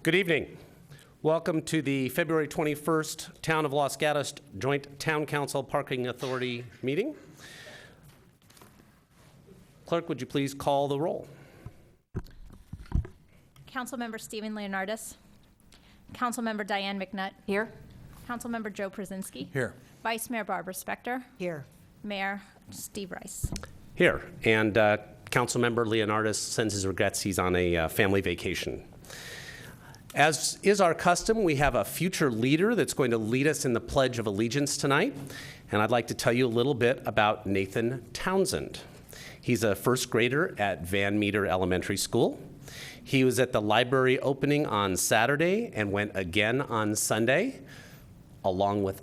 Good evening. Welcome to the February 21st Town of Los Gatos Joint Town Council Parking Authority meeting. Clerk, would you please call the roll? Councilmember Stephen Leonardis. Councilmember Diane McNutt. Here. Councilmember Joe Przinski. Here. Vice Mayor Barbara Spector. Here. Mayor Steve Rice. Here. And Councilmember Leonardis sends his regrets. He's on a family vacation. As is our custom, we have a future leader that's going to lead us in the Pledge of Allegiance tonight. And I'd like to tell you a little bit about Nathan Townsend. He's a first grader at Van Meter Elementary School. He was at the library opening on Saturday and went again on Sunday, along with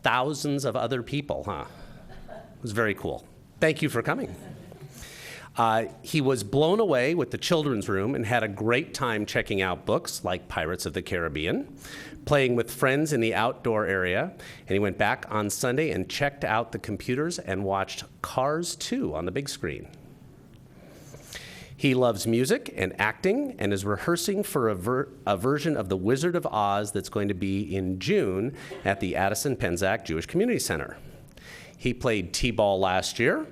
thousands of other people, It was very cool. Thank you for coming. He was blown away with the children's room and had a great time checking out books like Pirates of the Caribbean, playing with friends in the outdoor area, and he went back on Sunday and checked out the computers and watched Cars 2 on the big screen. He loves music and acting and is rehearsing for a version of The Wizard of Oz that's going to be in June at the Addison Penzac Jewish Community Center. He played t-ball last year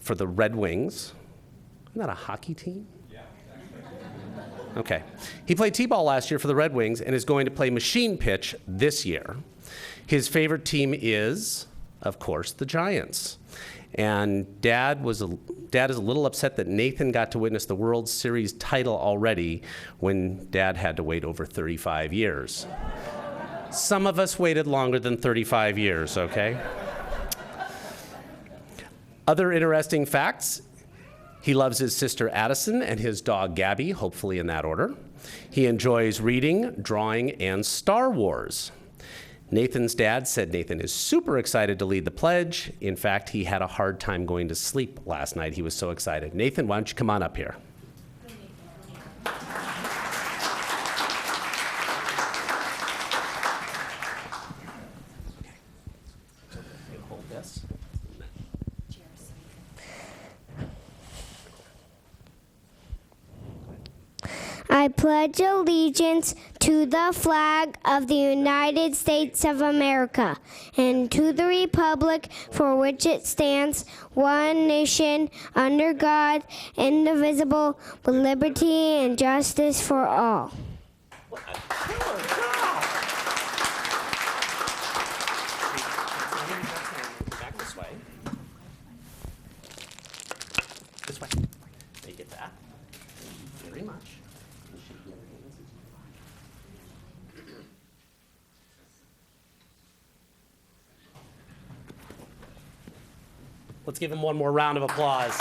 for the Red Wings. Isn't that a hockey team? Yeah. Okay. He played t-ball last year for the Red Wings and is going to play machine pitch this year. His favorite team is, of course, the Giants. And Dad is a little upset that Nathan got to witness the World Series title already when Dad had to wait over 35 years. Some of us waited longer than 35 years, okay? Other interesting facts. He loves his sister Addison and his dog Gabby, hopefully in that order. He enjoys reading, drawing, and Star Wars. Nathan's dad said Nathan is super excited to lead the pledge. In fact, he had a hard time going to sleep last night. He was so excited. Nathan, why don't you come on up here? Hold this. I pledge allegiance to the flag of the United States of America and to the republic for which it stands, one nation, under God, indivisible, with liberty and justice for all. Back this way. This way. Take it back. Thank you very much. Let's give him one more round of applause.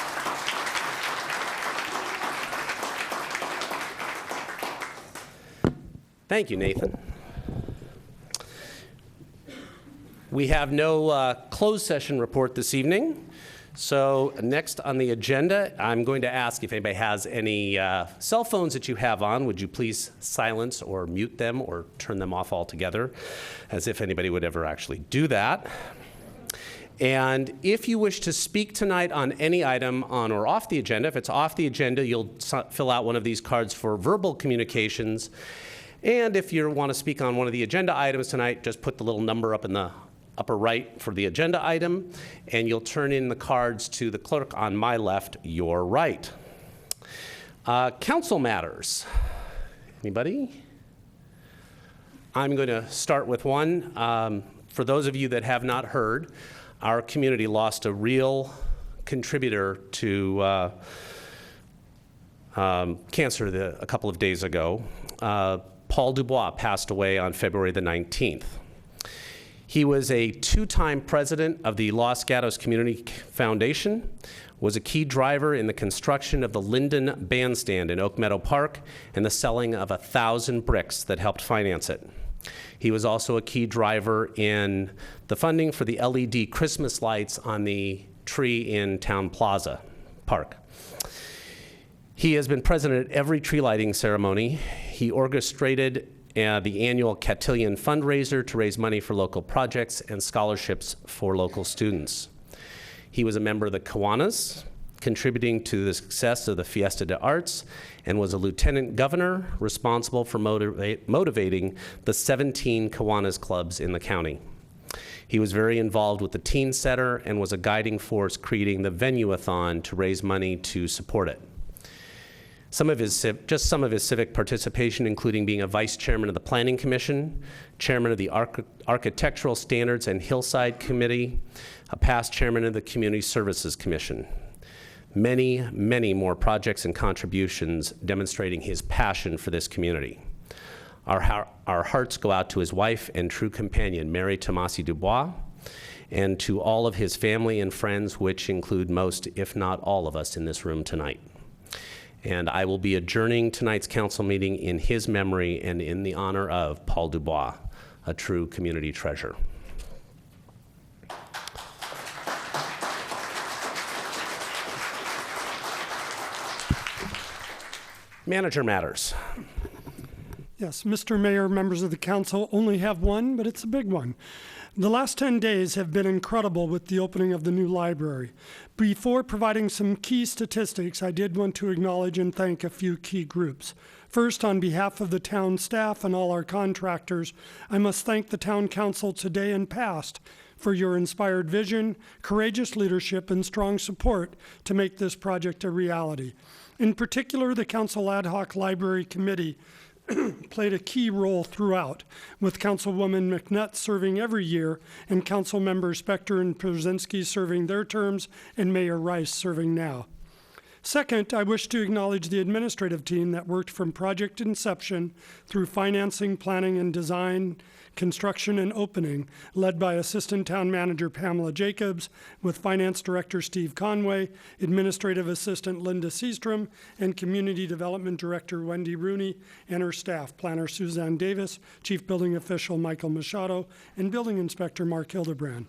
Thank you, Nathan. We have no closed session report this evening. So next on the agenda, I'm going to ask if anybody has any cell phones that you have on, would you please silence or mute them or turn them off altogether, as if anybody would ever actually do that. And if you wish to speak tonight on any item on or off the agenda, if it's off the agenda, you'll fill out one of these cards for verbal communications. And if you want to speak on one of the agenda items tonight, just put the little number up in the upper right for the agenda item, and you'll turn in the cards to the clerk on my left, your right. Council matters. Anybody? I'm going to start with one. For those of you that have not heard, our community lost a real contributor to cancer a couple of days ago. Paul Dubois passed away on February the 19th. He was a two-time president of the Los Gatos Community Foundation, was a key driver in the construction of the Linden Bandstand in Oak Meadow Park and the selling of 1,000 bricks that helped finance it. He was also a key driver in the funding for the LED Christmas lights on the tree in Town Plaza Park. He has been present at every tree lighting ceremony. He orchestrated the annual Cotillion fundraiser to raise money for local projects and scholarships for local students. He was a member of the Kiwanis, contributing to the success of the Fiesta de Arts, and was a lieutenant governor responsible for motivating the 17 Kiwanis clubs in the county. He was very involved with the Teen Center and was a guiding force creating the Venue-a-thon to raise money to support it. Some of his civic participation, including being a vice chairman of the Planning Commission, chairman of the Architectural Standards and Hillside Committee, a past chairman of the Community Services Commission. Many, many more projects and contributions demonstrating his passion for this community. Our hearts go out to his wife and true companion, Mary Tomasi Dubois, and to all of his family and friends, which include most, if not all of us in this room tonight. And I will be adjourning tonight's council meeting in his memory and in the honor of Paul Dubois, a true community treasure. Manager matters. Yes, Mr. Mayor, members of the council, only have one, but it's a big one. The last 10 days have been incredible with the opening of the new library. Before providing some key statistics, I did want to acknowledge and thank a few key groups. First, on behalf of the town staff and all our contractors, I must thank the town council today and past for your inspired vision, courageous leadership, and strong support to make this project a reality. In particular, the Council Ad Hoc Library Committee played a key role throughout, with Councilwoman McNutt serving every year and Council Members Spector and Przynski serving their terms and Mayor Rice serving now. Second, I wish to acknowledge the administrative team that worked from project inception through financing, planning, and design, construction, and opening, led by Assistant Town Manager Pamela Jacobs, with Finance Director Steve Conway, Administrative Assistant Linda Seastrom, and Community Development Director Wendy Rooney, and her staff, Planner Suzanne Davis, Chief Building Official Michael Machado, and Building Inspector Mark Hildebrand.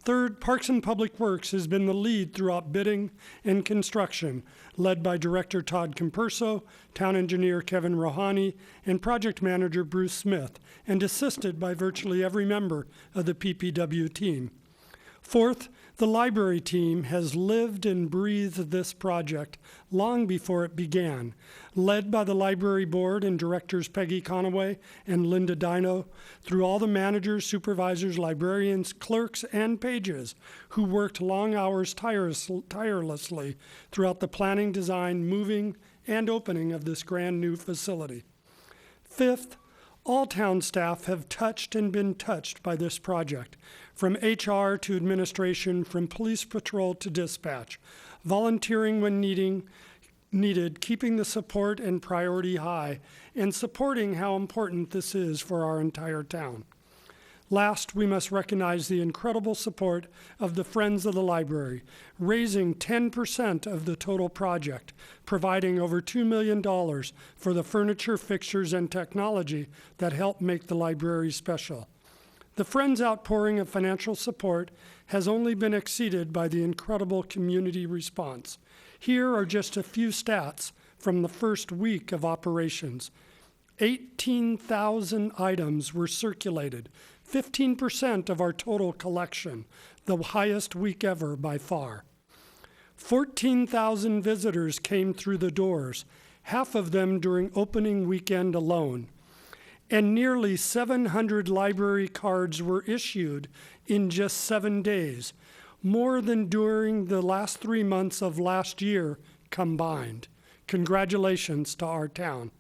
Third, Parks and Public Works has been the lead throughout bidding and construction, led by Director Todd Comperso, Town Engineer Kevin Rohani, and Project Manager Bruce Smith, and assisted by virtually every member of the PPW team. Fourth, the library team has lived and breathed this project long before it began, led by the library board and directors Peggy Conaway and Linda Dino, through all the managers, supervisors, librarians, clerks, and pages who worked long hours tirelessly throughout the planning, design, moving, and opening of this grand new facility. Fifth, all town staff have touched and been touched by this project, from HR to administration, from police patrol to dispatch, volunteering when needed, keeping the support and priority high, and supporting how important this is for our entire town. Last, we must recognize the incredible support of the Friends of the Library, raising 10% of the total project, providing over $2 million for the furniture, fixtures, and technology that help make the library special. The Friends' outpouring of financial support has only been exceeded by the incredible community response. Here are just a few stats from the first week of operations. 18,000 items were circulated, 15% of our total collection, the highest week ever by far. 14,000 visitors came through the doors, half of them during opening weekend alone. And nearly 700 library cards were issued in just 7 days, more than during the last 3 months of last year combined. Congratulations to our town.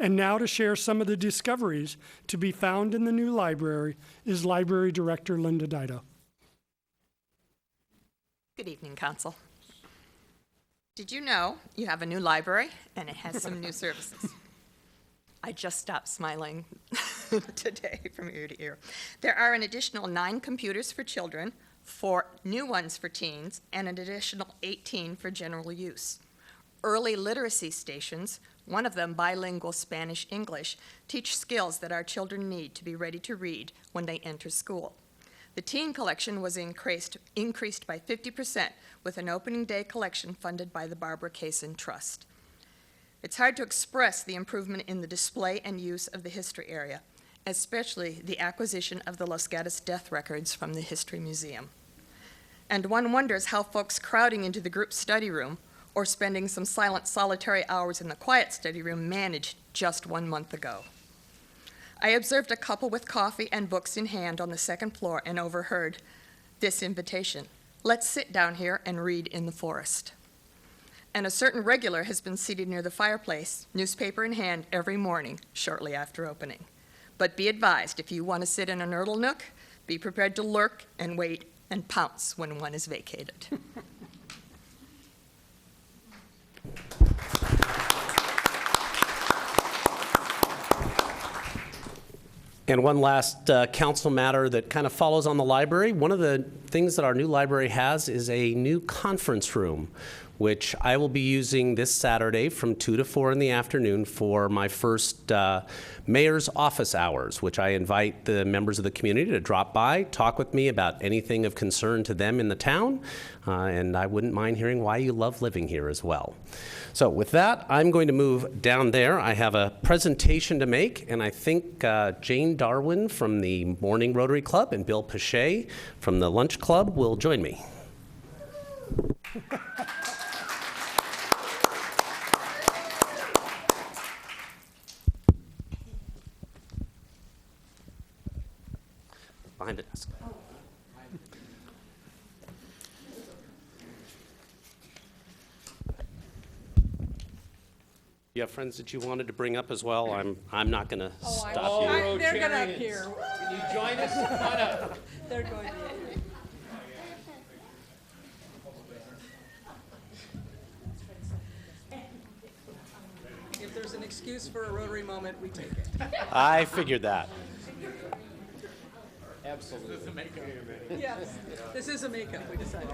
And now to share some of the discoveries to be found in the new library is Library Director Linda Dino. Good evening, Council. Did you know you have a new library and it has some new services? I just stopped smiling today from ear to ear. There are an additional 9 computers for children, 4 new ones for teens, and an additional 18 for general use. Early literacy stations, one of them bilingual Spanish-English, teach skills that our children need to be ready to read when they enter school. The teen collection was increased by 50% with an opening day collection funded by the Barbara Kaysen Trust. It's hard to express the improvement in the display and use of the history area, especially the acquisition of the Los Gatos death records from the History Museum. And one wonders how folks crowding into the group study room or spending some silent, solitary hours in the quiet study room managed just 1 month ago. I observed a couple with coffee and books in hand on the second floor and overheard this invitation: let's sit down here and read in the forest. And a certain regular has been seated near the fireplace, newspaper in hand, every morning shortly after opening. But be advised, if you want to sit in a nurdle nook, be prepared to lurk and wait and pounce when one is vacated. And one last council matter that kind of follows on the library. One of the things that our new library has is a new conference room, which I will be using this Saturday from 2 to 4 in the afternoon for my first mayor's office hours, which I invite the members of the community to drop by, talk with me about anything of concern to them in the town, and I wouldn't mind hearing why you love living here as well. So with that, I'm going to move down there. I have a presentation to make, and I think Jane Darwin from the Morning Rotary Club and Bill Pache from the Lunch Club will join me. Behind the desk. You have friends that you wanted to bring up as well? I'm not going to stop you. They're going to appear. Can you join us? Come on up. They're going to appear. If there's an excuse for a Rotary moment, we take it. I figured that. Absolutely. This is a makeup. Yes, this is a makeup, we decided.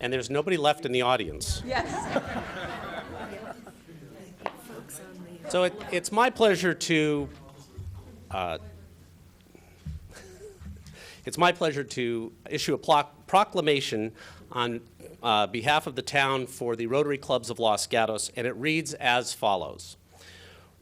And there's nobody left in the audience. Yes. So it's my pleasure to issue a proclamation on behalf of the town for the Rotary Clubs of Los Gatos, and it reads as follows.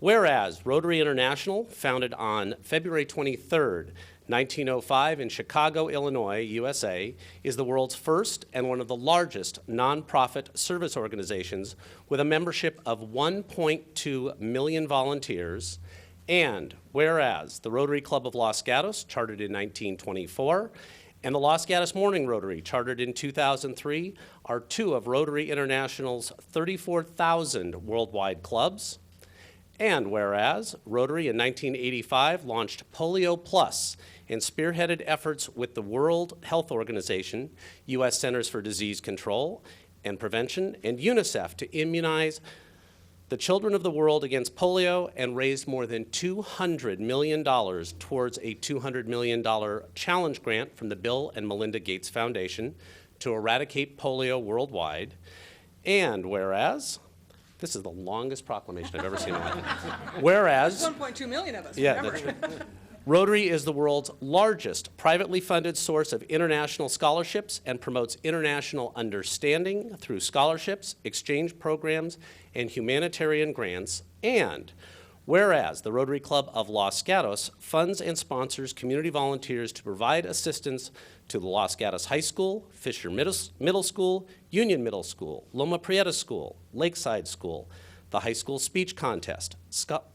Whereas Rotary International, founded on February 23rd, 1905 in Chicago, Illinois, USA, is the world's first and one of the largest nonprofit service organizations with a membership of 1.2 million volunteers. And whereas the Rotary Club of Los Gatos, chartered in 1924, and the Los Gatos Morning Rotary, chartered in 2003, are two of Rotary International's 34,000 worldwide clubs. And whereas Rotary in 1985 launched Polio Plus and spearheaded efforts with the World Health Organization, U.S. Centers for Disease Control and Prevention, and UNICEF to immunize the children of the world against polio and raised more than $200 million towards a $200 million challenge grant from the Bill and Melinda Gates Foundation to eradicate polio worldwide. And whereas, this is the longest proclamation I've ever seen in my life. Whereas, 1.2 million of us, yeah, remember? that's right. Rotary is the world's largest privately funded source of international scholarships and promotes international understanding through scholarships, exchange programs, and humanitarian grants. And whereas the Rotary Club of Los Gatos funds and sponsors community volunteers to provide assistance to the Los Gatos High School, Fisher Middle School, Union Middle School, Loma Prieta School, Lakeside School, the High School Speech Contest,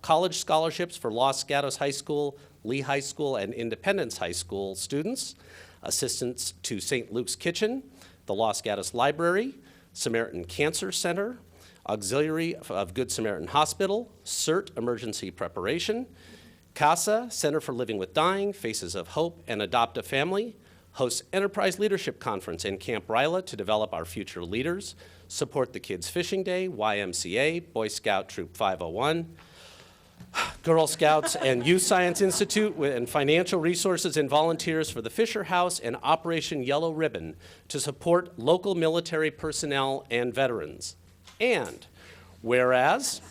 college scholarships for Los Gatos High School, Lee High School, and Independence High School students, assistance to St. Luke's Kitchen, the Los Gatos Library, Samaritan Cancer Center, Auxiliary of Good Samaritan Hospital, CERT Emergency Preparation, CASA, Center for Living with Dying, Faces of Hope, and Adopt a Family, hosts Enterprise Leadership Conference in Camp Ryla to develop our future leaders, support the Kids Fishing Day, YMCA, Boy Scout Troop 501, Girl Scouts and Youth Science Institute, and financial resources and volunteers for the Fisher House and Operation Yellow Ribbon to support local military personnel and veterans. And whereas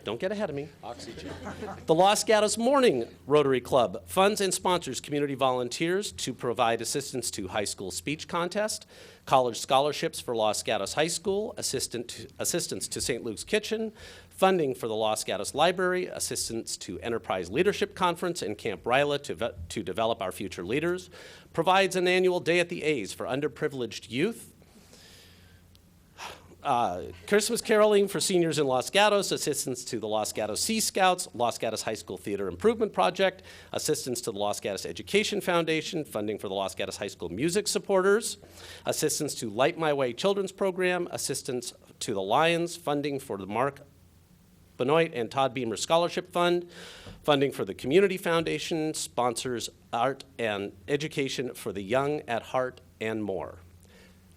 Don't get ahead of me. Oxygen. The Los Gatos Morning Rotary Club funds and sponsors community volunteers to provide assistance to high school speech contest, college scholarships for Los Gatos High School, assistance to St. Luke's Kitchen, funding for the Los Gatos Library, assistance to Enterprise Leadership Conference and Camp Ryla to develop our future leaders, provides an annual Day at the A's for underprivileged youth, Christmas caroling for seniors in Los Gatos, assistance to the Los Gatos Sea Scouts, Los Gatos High School Theater Improvement Project, assistance to the Los Gatos Education Foundation, funding for the Los Gatos High School music supporters, assistance to Light My Way Children's Program, assistance to the Lions, funding for the Mark Benoit and Todd Beamer Scholarship Fund, funding for the Community Foundation, sponsors art and education for the young at heart, and more.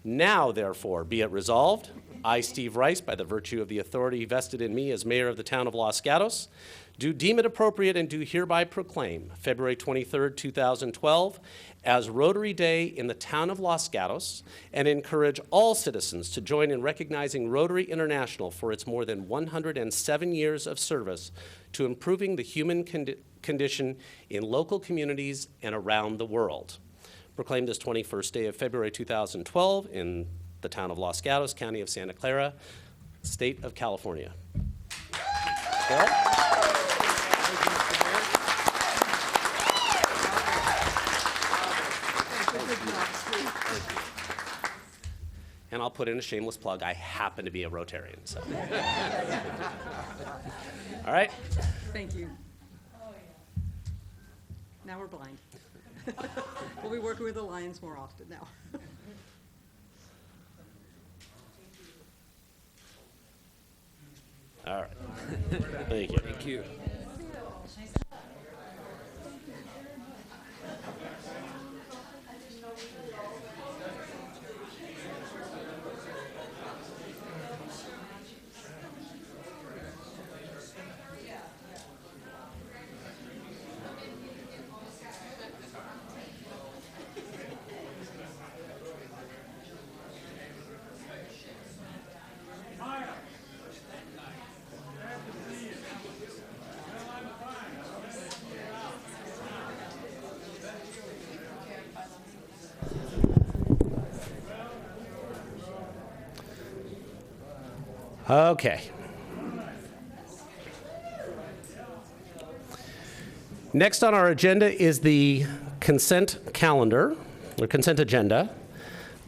Now, therefore, be it resolved, I, Steve Rice, by the virtue of the authority vested in me as mayor of the town of Los Gatos, do deem it appropriate and do hereby proclaim February 23rd, 2012 as Rotary Day in the town of Los Gatos and encourage all citizens to join in recognizing Rotary International for its more than 107 years of service to improving the human condition in local communities and around the world. Proclaimed this 21st day of February 2012 in the town of Los Gatos, county of Santa Clara, state of California. Bill? And I'll put in a shameless plug. I happen to be a Rotarian, so. All right. Thank you. Now we're blind. We'll be working with the Lions more often now. All right. Thank you. Thank you. Okay. Next on our agenda is the consent calendar, or consent agenda.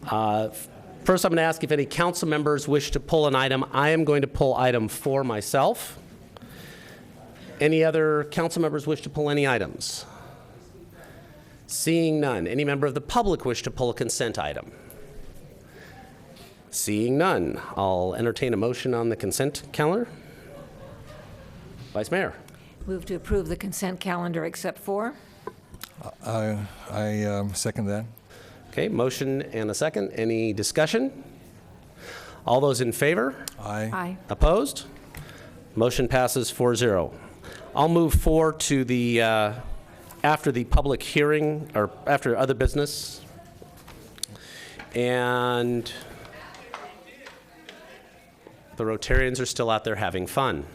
First, I'm going to ask if any council members wish to pull an item. I am going to pull item 4 myself. Any other council members wish to pull any items? Seeing none. Any member of the public wish to pull a consent item? Seeing none, I'll entertain a motion on the consent calendar. Vice Mayor. Move to approve the consent calendar except for. I second that. Okay, motion and a second. Any discussion? All those in favor? Aye. Opposed? Motion passes 4-0. I'll move forward to the, after the public hearing, or after other business. And the Rotarians are still out there having fun.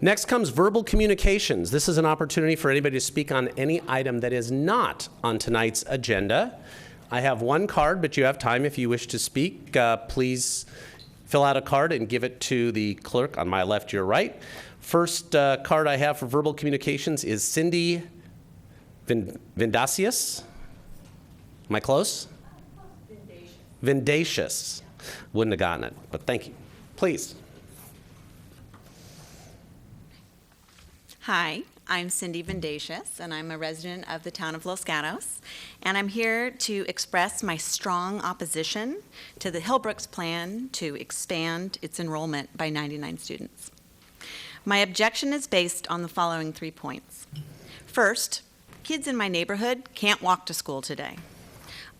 Next comes verbal communications. This is an opportunity for anybody to speak on any item that is not on tonight's agenda. I have one card, but you have time if you wish to speak. Please fill out a card and give it to the clerk on my left, your right. First card I have for verbal communications is Cindy Vindasius. Am I close? Vindacious. Wouldn't have gotten it, but thank you. Please. Hi, I'm Cindy Vindacious, and I'm a resident of the town of Los Gatos, and I'm here to express my strong opposition to the Hillbrooks plan to expand its enrollment by 99 students. My objection is based on the following 3 points. First, kids in my neighborhood can't walk to school today.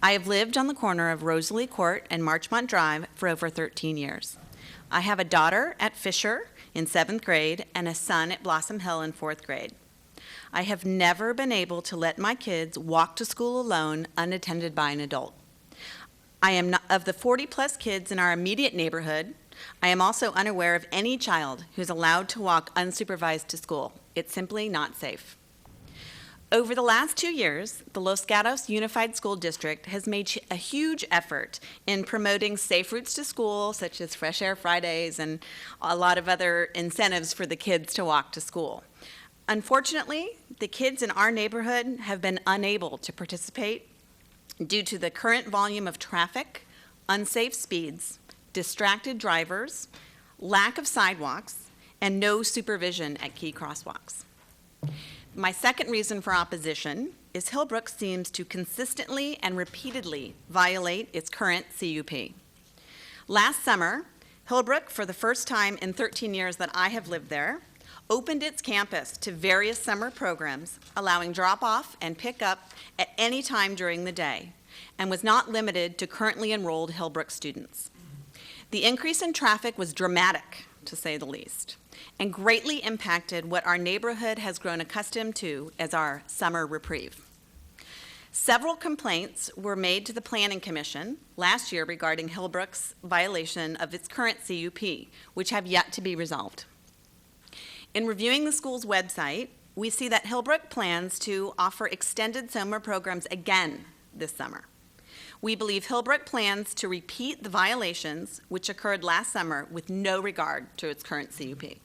I have lived on the corner of Rosalie Court and Marchmont Drive for over 13 years. I have a daughter at Fisher in 7th grade and a son at Blossom Hill in 4th grade. I have never been able to let my kids walk to school alone, unattended by an adult. I am not, of the 40-plus kids in our immediate neighborhood, I am also unaware of any child who's allowed to walk unsupervised to school. It's simply not safe. Over the last 2 years, the Los Gatos Unified School District has made a huge effort in promoting safe routes to school, such as Fresh Air Fridays and a lot of other incentives for the kids to walk to school. Unfortunately, the kids in our neighborhood have been unable to participate due to the current volume of traffic, unsafe speeds, distracted drivers, lack of sidewalks, and no supervision at key crosswalks. My second reason for opposition is Hillbrook seems to consistently and repeatedly violate its current CUP. Last summer, Hillbrook, for the first time in 13 years that I have lived there, opened its campus to various summer programs, allowing drop-off and pick-up at any time during the day, and was not limited to currently enrolled Hillbrook students. The increase in traffic was dramatic, to say the least, and greatly impacted what our neighborhood has grown accustomed to as our summer reprieve. Several complaints were made to the Planning Commission last year regarding Hillbrook's violation of its current CUP, which have yet to be resolved. In reviewing the school's website, we see that Hillbrook plans to offer extended summer programs again this summer. We believe Hillbrook plans to repeat the violations which occurred last summer with no regard to its current CUP.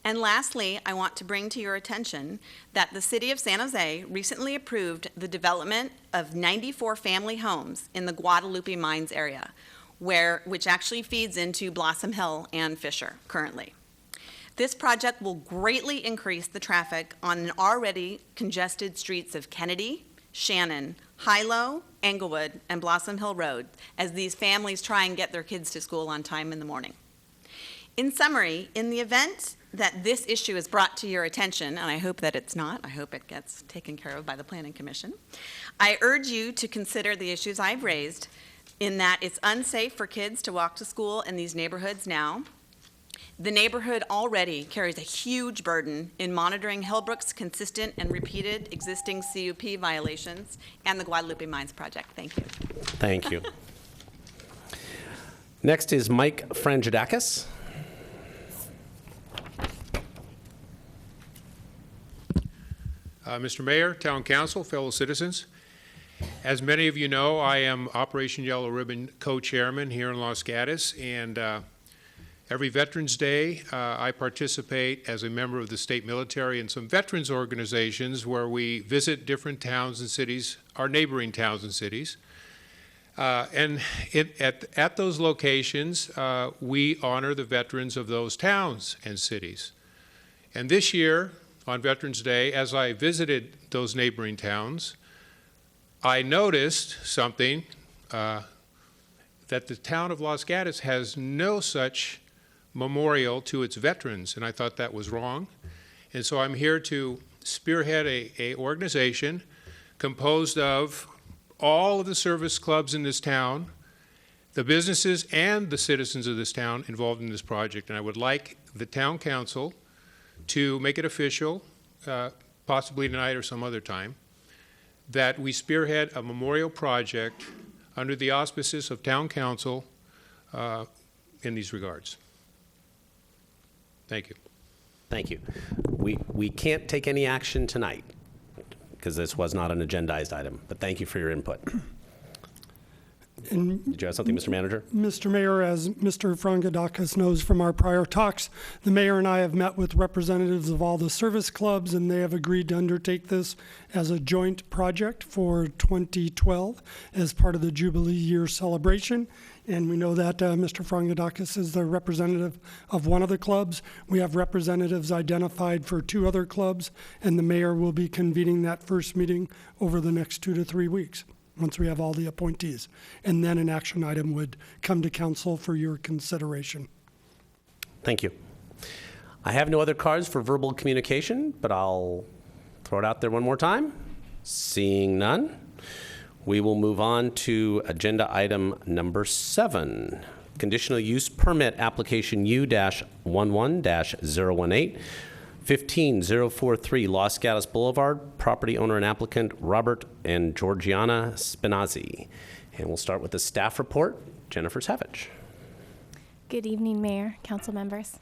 And lastly, I want to bring to your attention that the City of San Jose recently approved the development of 94 family homes in the Guadalupe Mines area, which actually feeds into Blossom Hill and Fisher currently. This project will greatly increase the traffic on an already congested streets of Kennedy, Shannon, Hilo, Englewood, and Blossom Hill Road as these families try and get their kids to school on time in the morning. In summary, in the event that this issue is brought to your attention, and I hope that it's not, I hope it gets taken care of by the Planning Commission, I urge you to consider the issues I've raised in that it's unsafe for kids to walk to school in these neighborhoods now. The neighborhood already carries a huge burden in monitoring Hillbrook's consistent and repeated existing CUP violations and the Guadalupe Mines project. Thank you. Thank you. Next is Mike Frangidakis. Mr. Mayor, Town Council, fellow citizens, as many of you know, I am Operation Yellow Ribbon co-chairman here in Los Gatos, and every Veterans Day, I participate as a member of the state military in some veterans organizations where we visit different towns and cities, our neighboring towns and cities. At those locations, we honor the veterans of those towns and cities. And this year, on Veterans Day, as I visited those neighboring towns, I noticed something, that the town of Los Gatos has no such memorial to its veterans, and I thought that was wrong. And so I'm here to spearhead a organization composed of all of the service clubs in this town, the businesses and the citizens of this town involved in this project. And I would like the town council to make it official, possibly tonight or some other time, that we spearhead a memorial project under the auspices of town council in these regards. Thank you. Thank you. We can't take any action tonight because this was not an agendized item, but thank you for your input. And Did you have something, Mr. Manager? Mr. Mayor, as Mr. Frangidakis knows from our prior talks, the mayor and I have met with representatives of all the service clubs, and they have agreed to undertake this as a joint project for 2012 as part of the Jubilee Year celebration. And we know that Mr. Frangidakis is the representative of one of the clubs. We have representatives identified for 2 other clubs, and the mayor will be convening that first meeting over the next 2 to 3 weeks, once we have all the appointees. And then an action item would come to council for your consideration. Thank you. I have no other cards for verbal communication, but I'll throw it out there one more time. Seeing none, we will move on to agenda item number 7, conditional use permit application U-11-018, 15043 Los Gatos Boulevard, property owner and applicant Robert and Georgiana Spinazzi. And we'll start with the staff report. Jennifer Savage. Good evening, Mayor, council members.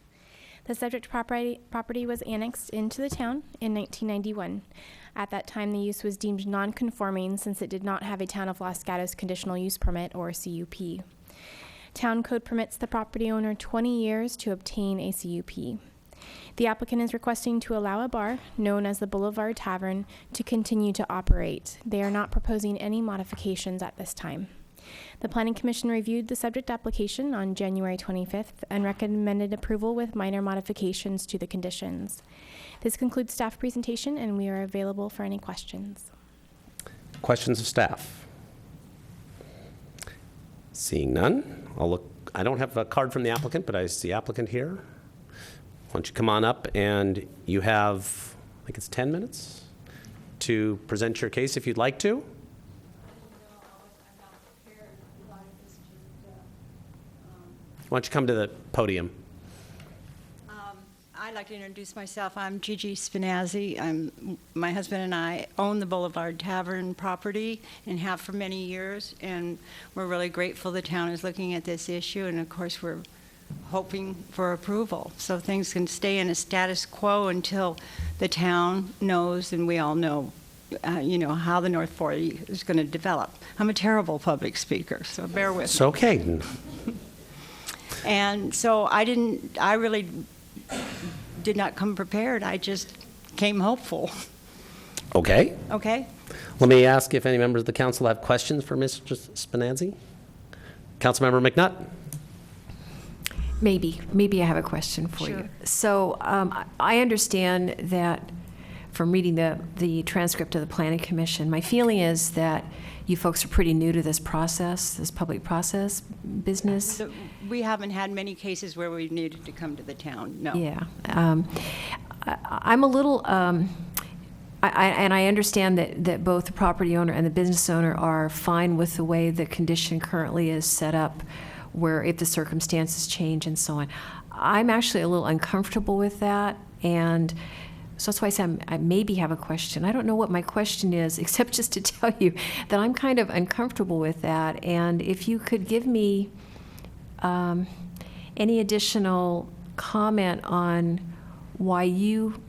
The subject property was annexed into the town in 1991. At that time, the use was deemed non-conforming since it did not have a Town of Los Gatos conditional use permit, or CUP. Town code permits the property owner 20 years to obtain a CUP. The applicant is requesting to allow a bar, known as the Boulevard Tavern, to continue to operate. They are not proposing any modifications at this time. The Planning Commission reviewed the subject application on January 25th and recommended approval with minor modifications to the conditions. This concludes staff presentation, and we are available for any questions. Questions of staff? Seeing none, I don't have a card from the applicant, but I see applicant here. Why don't you come on up, and you have, I think it's 10 minutes to present your case if you'd like to. Why don't you come to the podium? I'd like to introduce myself. I'm Gigi Spinazzi. My husband and I own the Boulevard Tavern property and have for many years, and we're really grateful the town is looking at this issue, and of course we're hoping for approval so things can stay in a status quo until the town knows, and we all know, how the North 40 is going to develop. I'm a terrible public speaker, so bear with me. It's okay. And so I really did not come prepared. I just came hopeful. Okay. Okay? Let me ask if any members of the council have questions for Mr. Spinazzi. Councilmember McNutt? Maybe I have a question for you. So I understand that from reading the transcript of the Planning Commission, my feeling is that you folks are pretty new to this process, this public process business. We haven't had many cases where we've needed to come to the town, no. Yeah. I'm a little, and I understand that both the property owner and the business owner are fine with the way the condition currently is set up, where if the circumstances change and so on. I'm actually a little uncomfortable with that, and so that's why I said I maybe have a question. I don't know what my question is, except just to tell you that I'm kind of uncomfortable with that. And if you could give me any additional comment on why you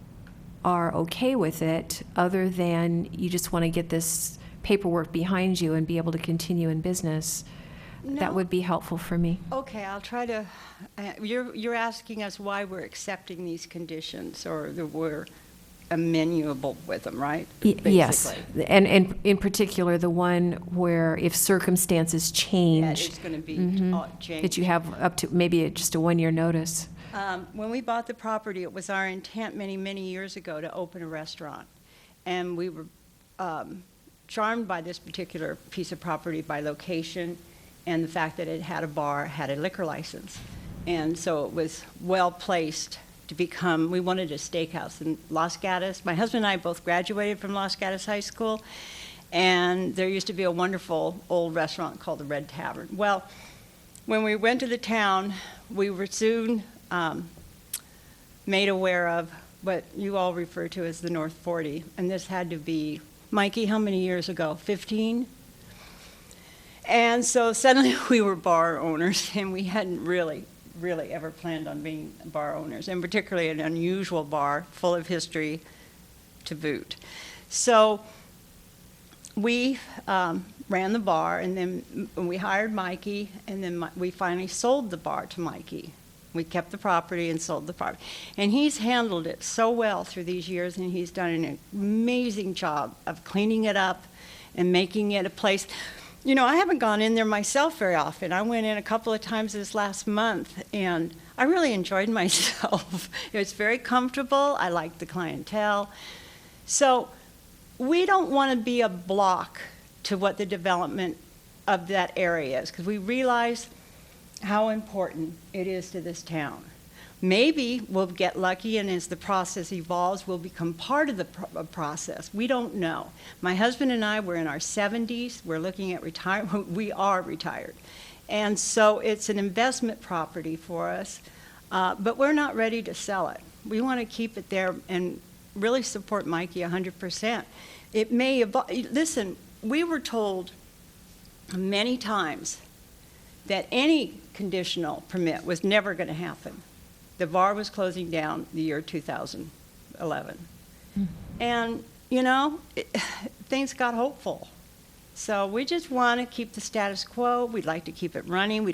are okay with it, other than you just want to get this paperwork behind you and be able to continue in business, that would be helpful for me. Okay, I'll try to, you're asking us why we're accepting these conditions, or that we're amenable with them, right? Yes, and in particular, the one where if circumstances change. Yeah, it's going to be changed. That you have up to maybe just a 1-year notice. When we bought the property, it was our intent many, many years ago to open a restaurant. And we were charmed by this particular piece of property by location and the fact that it had a bar, had a liquor license. And so it was well placed to become, we wanted a steakhouse in Los Gatos. My husband and I both graduated from Los Gatos High School, and there used to be a wonderful old restaurant called the Red Tavern. Well, when we went to the town, we were soon made aware of what you all refer to as the North 40, and this had to be, Mikey, how many years ago? 15? And so suddenly we were bar owners, and we hadn't really ever planned on being bar owners, and particularly an unusual bar full of history to boot. So we ran the bar, and then we hired Mikey, and then we finally sold the bar to Mikey. We kept the property and sold the property. And he's handled it so well through these years, and he's done an amazing job of cleaning it up and making it a place. You know, I haven't gone in there myself very often. I went in a couple of times this last month, and I really enjoyed myself. It was very comfortable. I liked the clientele. So we don't want to be a block to what the development of that area is, because we realize how important it is to this town. Maybe we'll get lucky, and as the process evolves, we'll become part of the process. We don't know. My husband and I were in our 70s. We're looking at retirement. We are retired. And so it's an investment property for us, but we're not ready to sell it. We want to keep it there and really support Mikey 100%. It may evolve. Listen, we were told many times that any conditional permit was never going to happen. The bar was closing down the year 2011. And, you know, things got hopeful. So we just want to keep the status quo. We'd like to keep it running.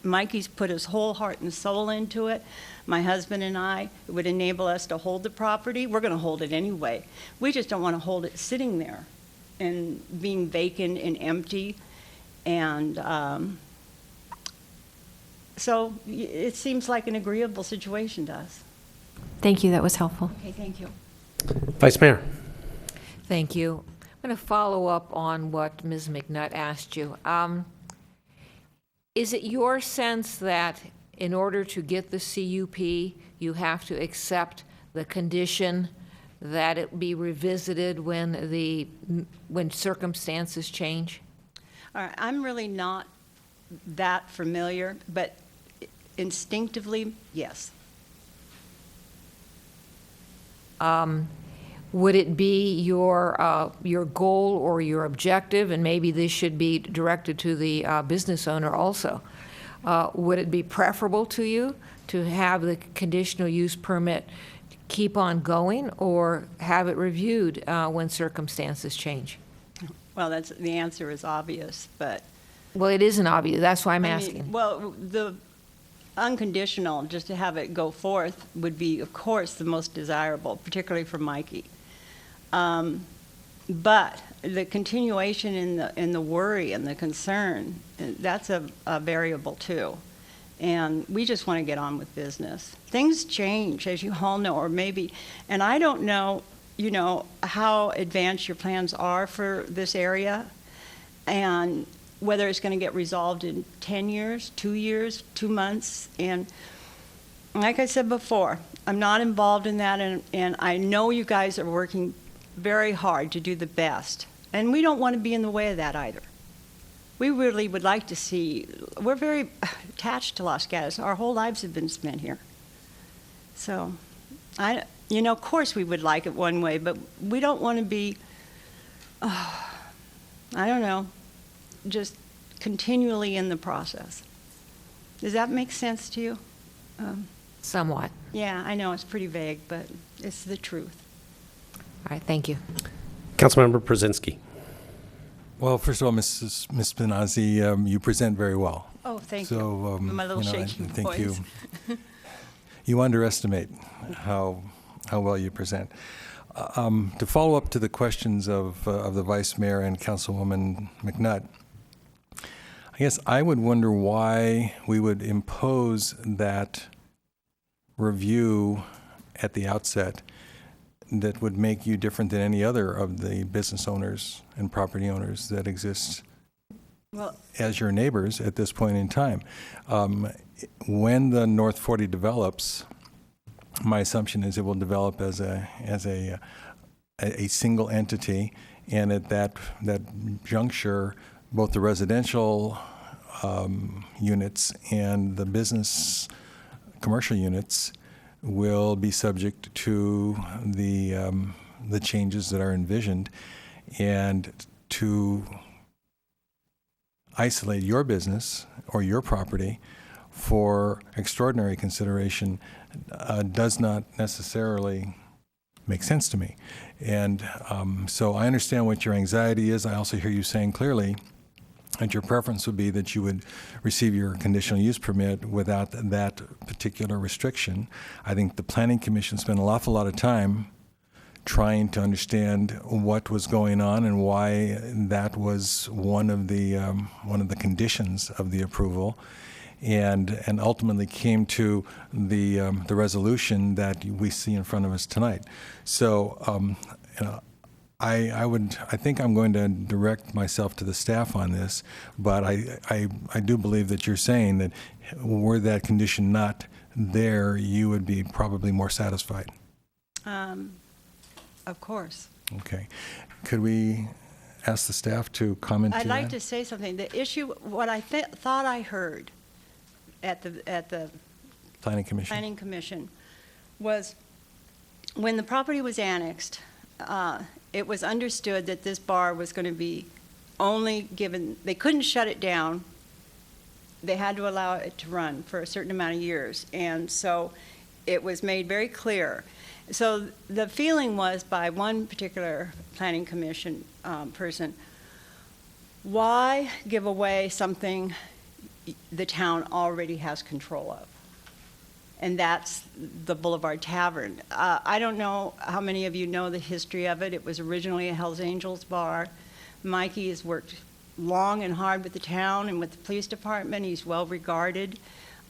Mikey's put his whole heart and soul into it. My husband and I, it would enable us to hold the property. We're going to hold it anyway. We just don't want to hold it sitting there and being vacant and empty. And so it seems like an agreeable situation to us. Thank you, that was helpful. Okay, thank you. Vice Mayor. Thank you. I'm going to follow up on what Ms. McNutt asked you. Is it your sense that in order to get the CUP, you have to accept the condition that it be revisited when circumstances change? All right, I'm really not that familiar, but instinctively, yes. Would it be your goal or your objective, and maybe this should be directed to the business owner also, would it be preferable to you to have the conditional use permit keep on going or have it reviewed when circumstances change? Well, the answer is obvious, but. Well, it isn't obvious. That's why I'm asking. Well, the unconditional, just to have it go forth, would be, of course, the most desirable, particularly for Mikey. But the continuation in the worry and the concern, that's a variable too. And we just want to get on with business. Things change, as you all know, or maybe, and I don't know, you know, how advanced your plans are for this area and whether it's going to get resolved in 10 years, 2 years, 2 months. And like I said before, I'm not involved in that, and I know you guys are working very hard to do the best. And we don't want to be in the way of that either. We really would like to see, we're very attached to Los Gatos. Our whole lives have been spent here. So, you know, of course we would like it one way, but we don't want to be, I don't know, just continually in the process. Does that make sense to you? Somewhat. Yeah, I know it's pretty vague, but it's the truth. All right, thank you. Councilmember Brzezinski. Well, first of all, Ms. Spinazzi, you present very well. Oh, thank you. My little I shaking think voice. you underestimate how well you present. To follow up to the questions of the Vice Mayor and Councilwoman McNutt, I guess I would wonder why we would impose that review at the outset that would make you different than any other of the business owners and property owners that exist as your neighbors at this point in time. When the North 40 develops, my assumption is it will develop as a single entity, and at that juncture, both the residential units and the business commercial units will be subject to the changes that are envisioned, and to isolate your business or your property for extraordinary consideration does not necessarily make sense to me. And so I understand what your anxiety is. I also hear you saying clearly that your preference would be that you would receive your conditional use permit without that particular restriction. I think the Planning Commission spent an awful lot of time trying to understand what was going on and why that was one of the conditions of the approval, and ultimately came to the resolution that we see in front of us tonight. So, I think I'm going to direct myself to the staff on this, but I do believe that you're saying that were that condition not there, you would be probably more satisfied. Of course. Okay. Could we ask the staff to comment to I'd that? like to say something. The issue, what I thought I heard at the Planning Commission. Planning Commission was when the property was annexed, it was understood that this bar was going to be only given, they couldn't shut it down they had to allow it to run for a certain amount of years. And so it was made very clear. So the feeling was by one particular planning commission person, why give away something the town already has control of? And that's the Boulevard Tavern. I don't know how many of you know the history of it. It was originally a Hells Angels bar. Mikey has worked long and hard with the town and with the police department. He's well regarded.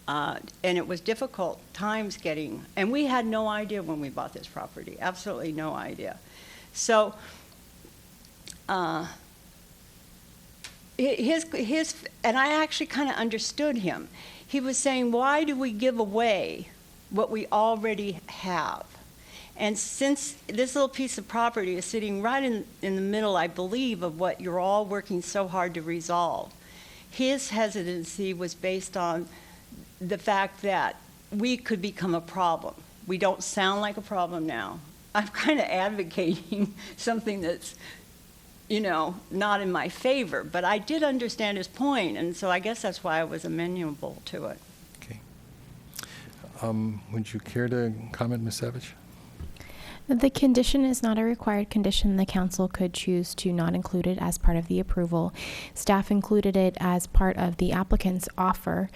And it was difficult times getting, and we had no idea when we bought this property, absolutely no idea. So and I actually kind of understood him. He was saying, why do we give away what we already have? And since this little piece of property is sitting right in the middle, I believe, of what you're all working so hard to resolve, his hesitancy was based on the fact that we could become a problem. We don't sound like a problem now. I'm kind of advocating something that's, you know, not in my favor, but I did understand his point, and so I guess that's why I was amenable to it. Okay. Would you care to comment, Ms. Savage? The condition is not a required condition. The council could choose to not include it as part of the approval. Staff included it as part of the applicant's offer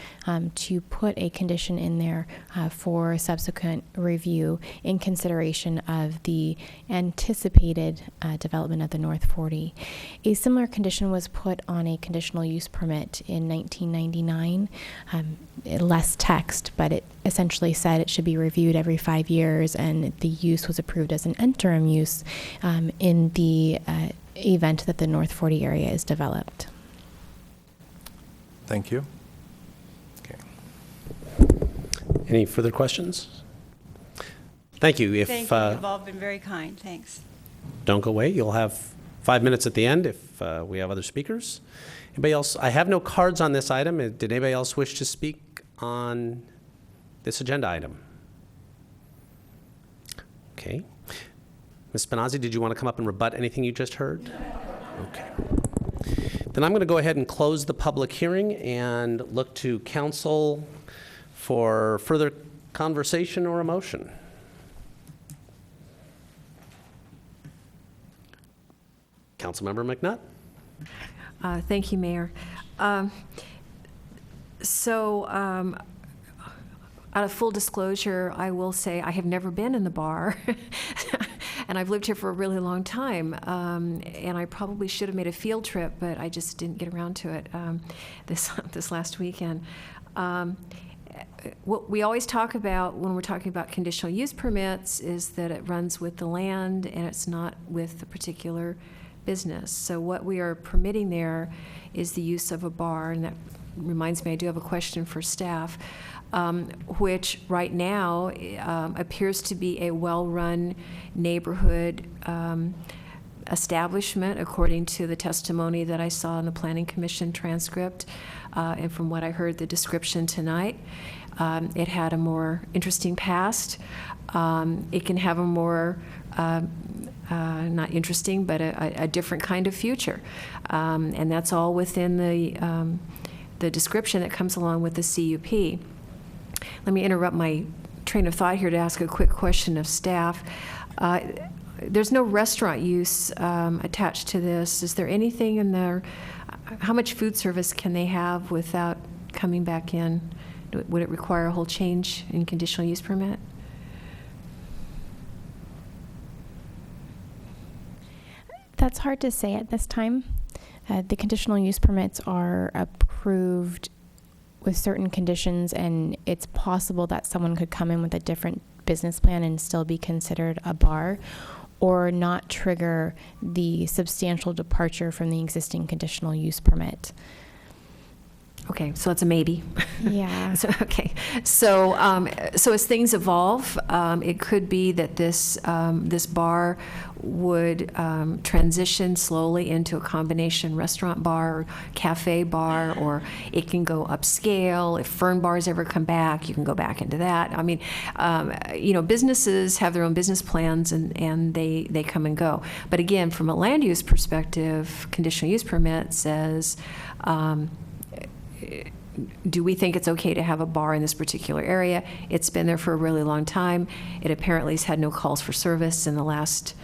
to put a condition in there for subsequent review in consideration of the anticipated development of the North 40. A similar condition was put on a conditional use permit in 1999. Less text, but it essentially said it should be reviewed every 5 years, and the use was approved as an interim use in the event that the North 40 area is developed. Thank you. Okay. Any further questions? Thank you. Thank you. You've all been very kind. Thanks. Don't go away. You'll have 5 minutes at the end if we have other speakers. Anybody else? I have no cards on this item. Did anybody else wish to speak on this agenda item? Okay. Ms. Spinazzi, did you want to come up and rebut anything you just heard? Okay. Then I'm going to go ahead and close the public hearing and look to council for further conversation or a motion. Councilmember McNutt. Thank you, Mayor. Out of full disclosure, I will say I have never been in the bar, and I've lived here for a really long time, and I probably should have made a field trip, but I just didn't get around to it this last weekend. What we always talk about when we're talking about conditional use permits is that it runs with the land and it's not with the particular business. So what we are permitting there is the use of a bar, and that reminds me, I do have a question for staff, which right now appears to be a well-run neighborhood establishment, according to the testimony that I saw in the Planning Commission transcript, and from what I heard the description tonight. It had a more interesting past. It can have a more not interesting, but a different kind of future. And that's all within the description that comes along with the CUP. Let me interrupt my train of thought here to ask a quick question of staff. There's no restaurant use attached to this. Is there anything in there? How much food service can they have without coming back in? Would it require a whole change in conditional use permit? That's hard to say at this time. The conditional use permits are approved with certain conditions, and it's possible that someone could come in with a different business plan and still be considered a bar, or not trigger the substantial departure from the existing conditional use permit. Okay, so it's a maybe. Yeah. Okay, so as things evolve, it could be that this bar would transition slowly into a combination restaurant bar or cafe bar, or it can go upscale. If Fern bars ever come back, you can go back into that. I mean, businesses have their own business plans, and they come and go. But again, from a land use perspective, conditional use permit says do we think it's okay to have a bar in this particular area? It's been there for a really long time. It apparently has had no calls for service in the last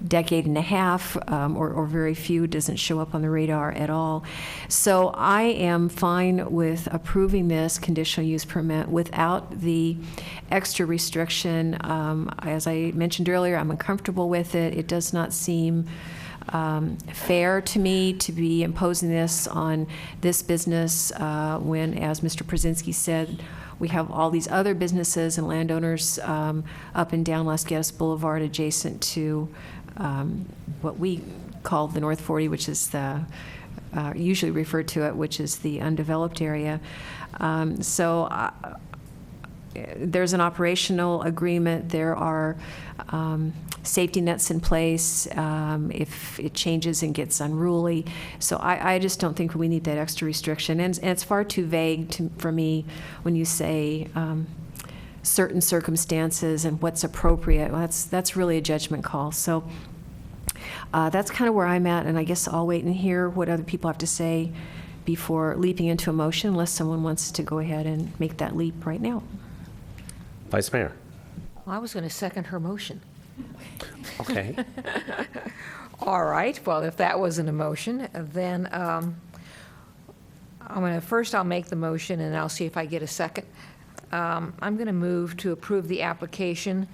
decade and a half, or very few. Doesn't show up on the radar at all. So I am fine with approving this conditional use permit without the extra restriction. As I mentioned earlier, I'm uncomfortable with it. It does not seem fair to me to be imposing this on this business when, as Mr. Przinski said, we have all these other businesses and landowners up and down Los Gatos Boulevard adjacent to what we call the North 40, which is the usually referred to it, which is the undeveloped area. There's an operational agreement. There are safety nets in place if it changes and gets unruly. So I just don't think we need that extra restriction. And it's far too vague for me when you say certain circumstances and what's appropriate. Well, that's really a judgment call. So that's kind of where I'm at, and I guess I'll wait and hear what other people have to say before leaping into a motion, unless someone wants to go ahead and make that leap right now. Vice Mayor. I was going to second her motion. Okay. All right, well, if that wasn't a motion, then I'll make the motion, and I'll see if I get a second. I'm going to move to approve the application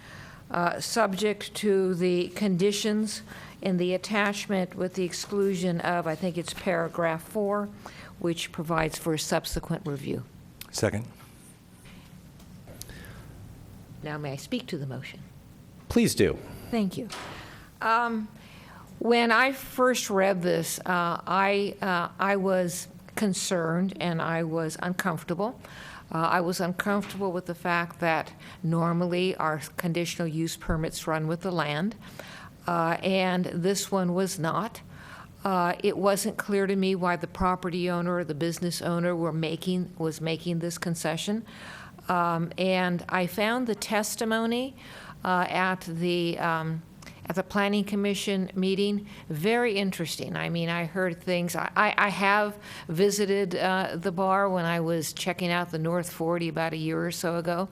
subject to the conditions in the attachment with the exclusion of, I think it's paragraph 4, which provides for a subsequent review. Second. Now, may I speak to the motion? Please do. Thank you. When I first read this, I was concerned and I was uncomfortable. I was uncomfortable with the fact that normally our conditional use permits run with the land, and this one was not. It wasn't clear to me why the property owner or the business owner was making this concession. And I found the testimony at the Planning Commission meeting very interesting. I mean, I heard things. I have visited the bar when I was checking out the North 40 about a year or so ago.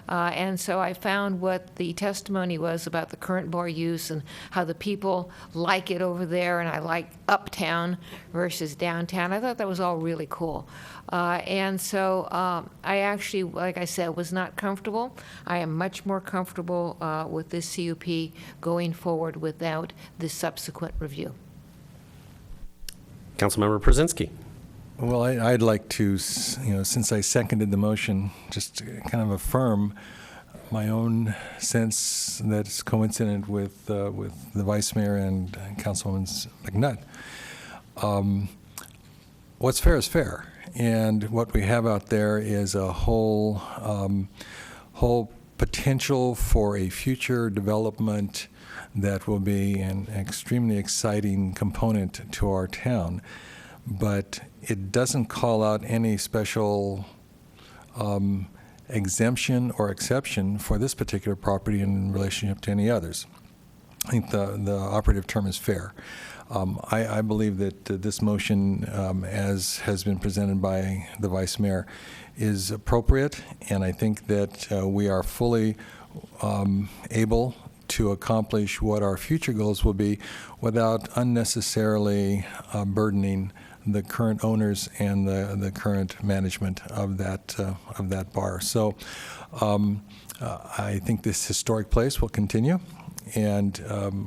And so I found what the testimony was about the current bar use and how the people like it over there, and I like uptown versus downtown. I thought that was all really cool. And so I actually, like I said, was not comfortable. I am much more comfortable with this CUP going forward without this subsequent review. Councilmember Przinski. Well, I'd like to, since I seconded the motion, just kind of affirm my own sense that it's coincident with the Vice Mayor and Councilwoman McNutt. What's fair is fair, and what we have out there is a whole potential for a future development that will be an extremely exciting component to our town. But it doesn't call out any special exemption or exception for this particular property in relationship to any others. I think the operative term is fair. I believe that this motion, as has been presented by the Vice Mayor, is appropriate, and I think that we are fully able to accomplish what our future goals will be without unnecessarily burdening the current owners and the current management of that bar. So I think this historic place will continue, and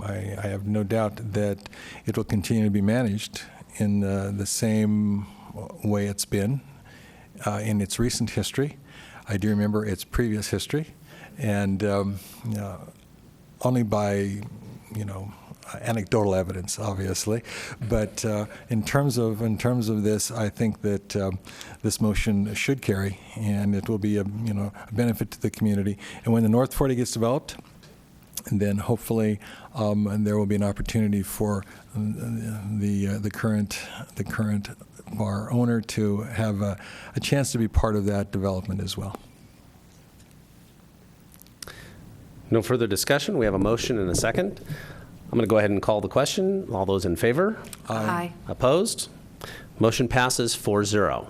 I have no doubt that it will continue to be managed in the same way it's been in its recent history. I do remember its previous history, and only by, anecdotal evidence, obviously, but in terms of this, I think that this motion should carry, and it will be a benefit to the community. And when the North 40 gets developed, then hopefully there will be an opportunity for the current bar owner to have a chance to be part of that development as well. No further discussion. We have a motion and a second. I'm going to go ahead and call the question. All those in favor? Aye. Opposed? Motion passes 4-0.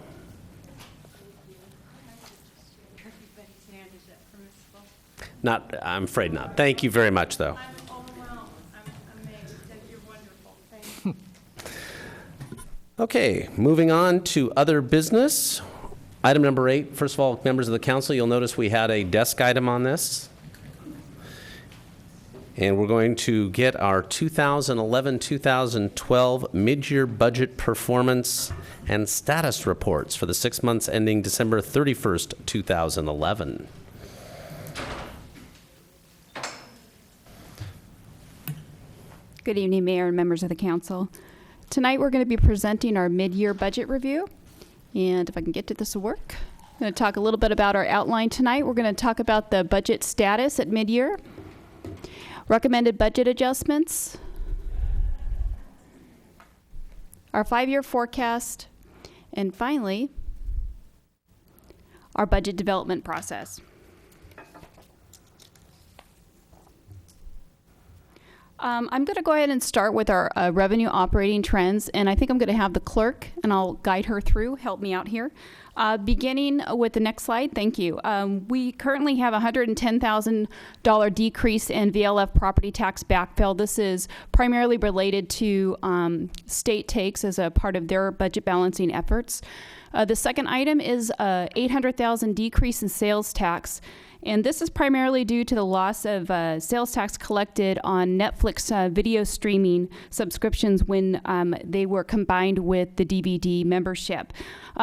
Not, I'm afraid not. Thank you very much, though. I'm overwhelmed. I'm amazed. You're wonderful. Thank you. Okay, moving on to other business. Item number 8, first of all, members of the council, you'll notice we had a desk item on this. And we're going to get our 2011-2012 mid-year budget performance and status reports for the 6 months ending December 31st, 2011. Good evening, Mayor and members of the council. Tonight we're going to be presenting our mid-year budget review. And if I can get to this to work, I'm going to talk a little bit about our outline tonight. We're going to talk about the budget status at mid-year, recommended budget adjustments, our 5-year forecast, and finally, our budget development process. I'm going to go ahead and start with our revenue operating trends, and I think I'm going to have the clerk, and I'll guide her through, help me out here. Beginning with the next slide, thank you. We currently have a $110,000 decrease in VLF property tax backfill. This is primarily related to state takes as a part of their budget balancing efforts. The second item is a $800,000 decrease in sales tax. And this is primarily due to the loss of sales tax collected on Netflix video streaming subscriptions when they were combined with the DVD membership.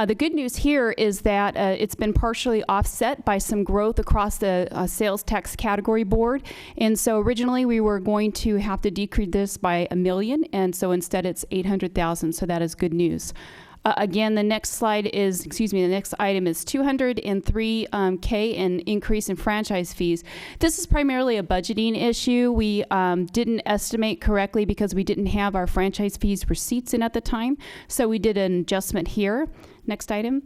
The good news here is that it's been partially offset by some growth across the sales tax category board. And so originally we were going to have to decrease this by $1 million, and so instead it's $800,000, so that is good news. Again, the next item is $203K in increase in franchise fees. This is primarily a budgeting issue. We didn't estimate correctly because we didn't have our franchise fees receipts in at the time, so we did an adjustment here. Next item.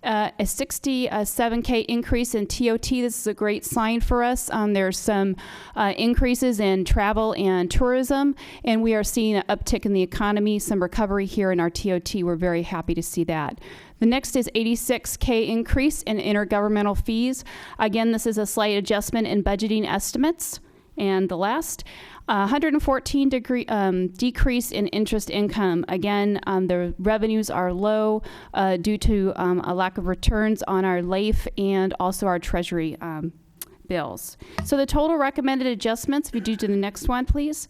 A $67K increase in TOT. This is a great sign for us. There's some increases in travel and tourism, and we are seeing an uptick in the economy, some recovery here in our TOT. We're very happy to see that. The next is $86K increase in intergovernmental fees. Again, this is a slight adjustment in budgeting estimates. And the last, 114 decrease in interest income. Again, the revenues are low due to a lack of returns on our LAIF and also our Treasury bills. So the total recommended adjustments, if you do to the next one, please,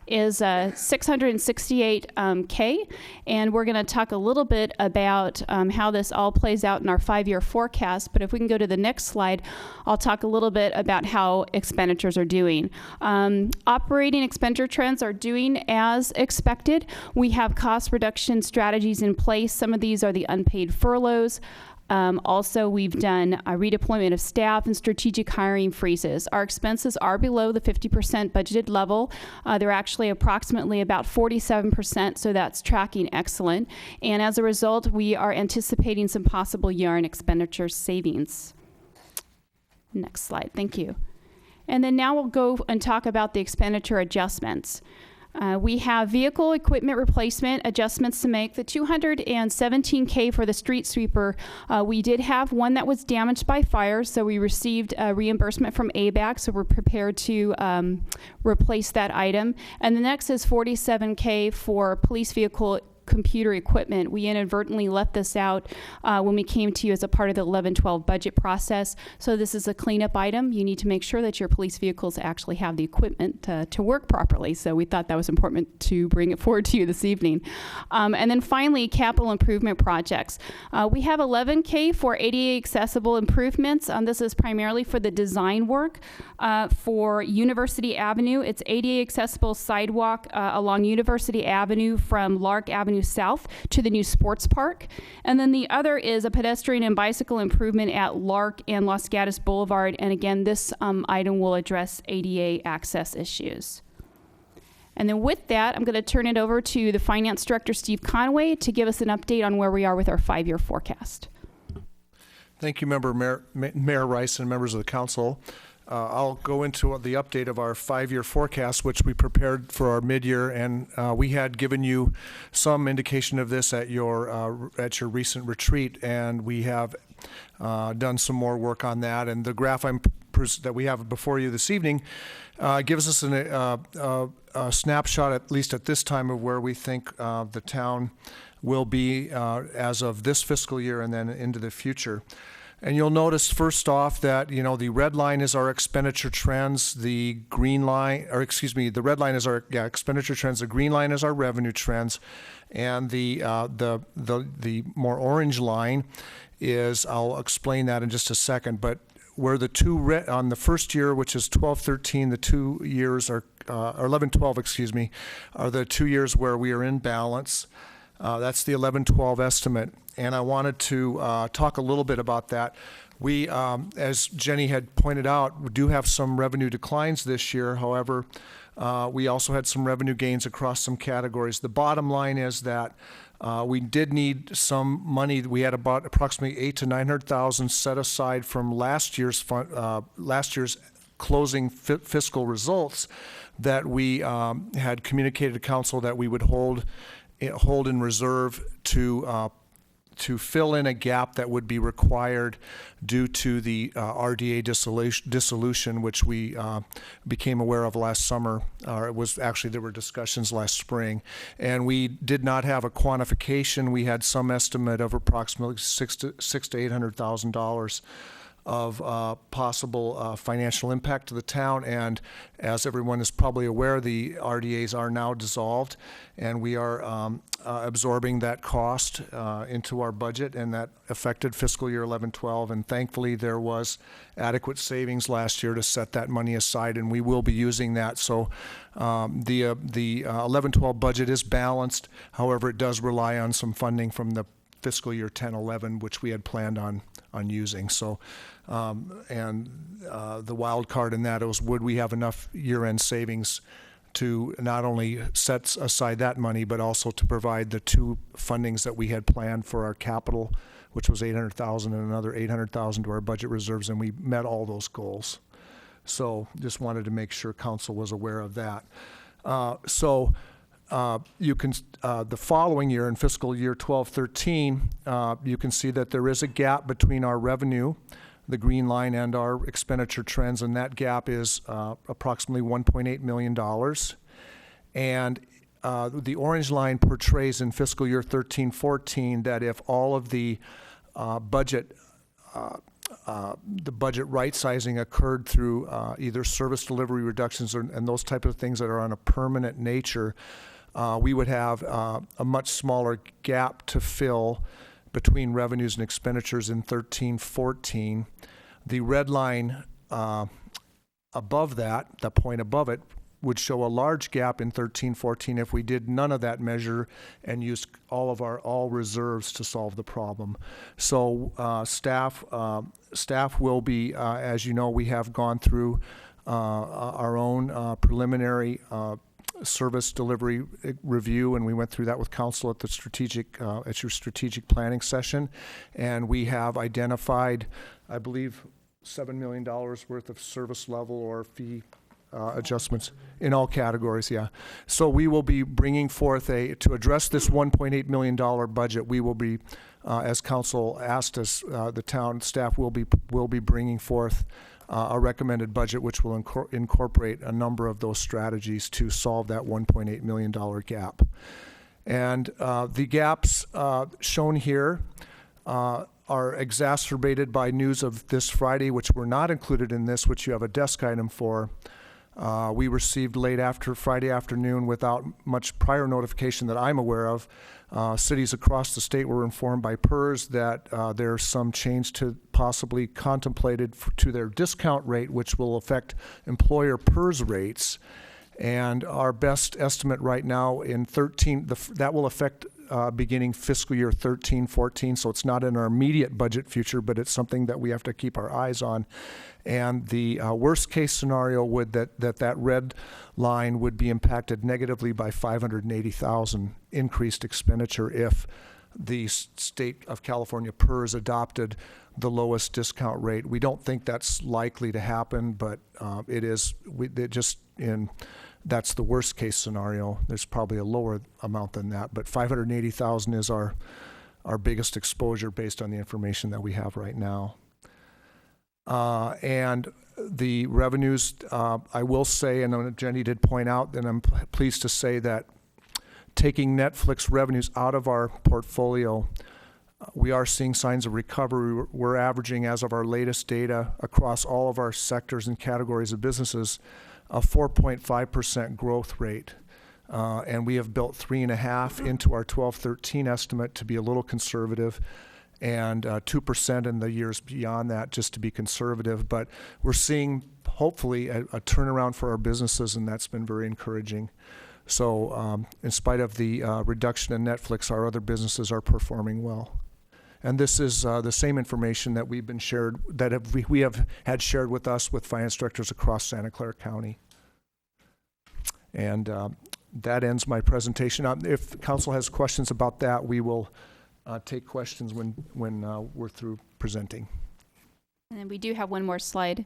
is $668K, and we're going to talk a little bit about how this all plays out in our 5-year forecast. But if we can go to the next slide, I'll talk a little bit about how expenditures are doing. Operating expenditure trends are doing as expected. We have cost reduction strategies in place. Some of these are the unpaid furloughs. Also, we've done a redeployment of staff and strategic hiring freezes. Our expenses are below the 50% budgeted level. They're actually approximately about 47%, so that's tracking excellent. And as a result, we are anticipating some possible year-end expenditure savings. Next slide, thank you. And then now we'll go and talk about the expenditure adjustments. We have vehicle equipment replacement adjustments to make. The $217K for the street sweeper, we did have one that was damaged by fire, so we received a reimbursement from ABAC, so we're prepared to replace that item. And the next is $47K for police vehicle computer equipment. We inadvertently left this out when we came to you as a part of the 11-12 budget process. So this is a cleanup item. You need to make sure that your police vehicles actually have the equipment to work properly. So we thought that was important to bring it forward to you this evening. And then finally, capital improvement projects. We have $11K for ADA accessible improvements. This is primarily for the design work for University Avenue. It's ADA accessible sidewalk along University Avenue from Lark Avenue South to the new sports park. And then the other is a pedestrian and bicycle improvement at Lark and Los Gatos Boulevard. And again, this item will address ADA access issues. And then with that, I'm going to turn it over to the Finance Director, Steve Conway, to give us an update on where we are with our 5-year forecast. Thank you, Mayor Rice and members of the council. I'll go into the update of our 5-year forecast, which we prepared for our mid-year, and we had given you some indication of this at your recent retreat, and we have done some more work on that. And the graph I'm that we have before you this evening gives us a snapshot, at least at this time, of where we think the town will be as of this fiscal year and then into the future. And you'll notice first off that, the red line is our expenditure trends, the green line, or excuse me, the red line is our expenditure trends, the green line is our revenue trends, and the more orange line is, I'll explain that in just a second, but where the two on the first year, which is 12-13, the 2 years are, or 11-12, excuse me, are the 2 years where we are in balance. That's the 11-12 estimate. And I wanted to talk a little bit about that. We, as Jenny had pointed out, we do have some revenue declines this year. However, we also had some revenue gains across some categories. The bottom line is that we did need some money. We had about approximately $800,000 to $900,000 set aside from last year's closing fiscal results that we had communicated to council that we would hold in reserve to fill in a gap that would be required due to the RDA dissolution, which we became aware of last summer. It was actually, there were discussions last spring, and we did not have a quantification. We had some estimate of approximately $600,000 to $800,000 of possible financial impact to the town. And as everyone is probably aware, the RDAs are now dissolved, and we are absorbing that cost into our budget, and that affected fiscal year 11-12. And thankfully, there was adequate savings last year to set that money aside, and we will be using that. So the 11-12 budget is balanced. However, it does rely on some funding from the fiscal year 10-11, which we had planned on using. So, the wild card in that was, would we have enough year-end savings to not only set aside that money, but also to provide the two fundings that we had planned for our capital, which was $800,000 and another $800,000 to our budget reserves, and we met all those goals. So just wanted to make sure council was aware of that. You can, the following year, in fiscal year 12-13, you can see that there is a gap between our revenue, the green line, and our expenditure trends, and that gap is approximately $1.8 million. And the orange line portrays in fiscal year 13-14 that if all of the budget right sizing occurred through either service delivery reductions and those type of things that are on a permanent nature, we would have a much smaller gap to fill between revenues and expenditures in 13-14. The red line above that, the point above it, would show a large gap in 13-14 if we did none of that measure and used all reserves to solve the problem. So staff will be, as you know, we have gone through our own preliminary service delivery review, and we went through that with council at your strategic planning session, and we have identified, I believe, $7 million worth of service level or fee adjustments in all categories. Yeah. So we will be bringing forth to address this $1.8 million budget. We will be, as council asked us, the town staff will be bringing forth a recommended budget which will incorporate a number of those strategies to solve that $1.8 million gap. And the gaps shown here are exacerbated by news of this Friday, which were not included in this, which you have a desk item for. We received Friday afternoon, without much prior notification that I'm aware of, cities across the state were informed by PERS that there's some change to possibly contemplated to their discount rate, which will affect employer PERS rates. And our best estimate right now in that will affect beginning fiscal year 13-14, so it's not in our immediate budget future, but it's something that we have to keep our eyes on. And the worst case scenario would that red line would be impacted negatively by $580,000 increased expenditure if the state of California PERS adopted the lowest discount rate. We don't think that's likely to happen, but it is. That's the worst case scenario. There's probably a lower amount than that, but $580,000 is our biggest exposure based on the information that we have right now. And the revenues, I will say, and Jenny did point out, and I'm pleased to say that taking Netflix revenues out of our portfolio, we are seeing signs of recovery. We're averaging, as of our latest data, across all of our sectors and categories of businesses, a 4.5% growth rate. And we have built 3.5 into our 12-13 estimate to be a little conservative, and 2% in the years beyond that just to be conservative. But we're seeing, hopefully, a turnaround for our businesses, and that's been very encouraging. So in spite of the reduction in Netflix, our other businesses are performing well. And this is the same information that we've been shared, that we have had shared with us with finance directors across Santa Clara County. And that ends my presentation. If council has questions about that, we will take questions when we're through presenting. And then we do have one more slide.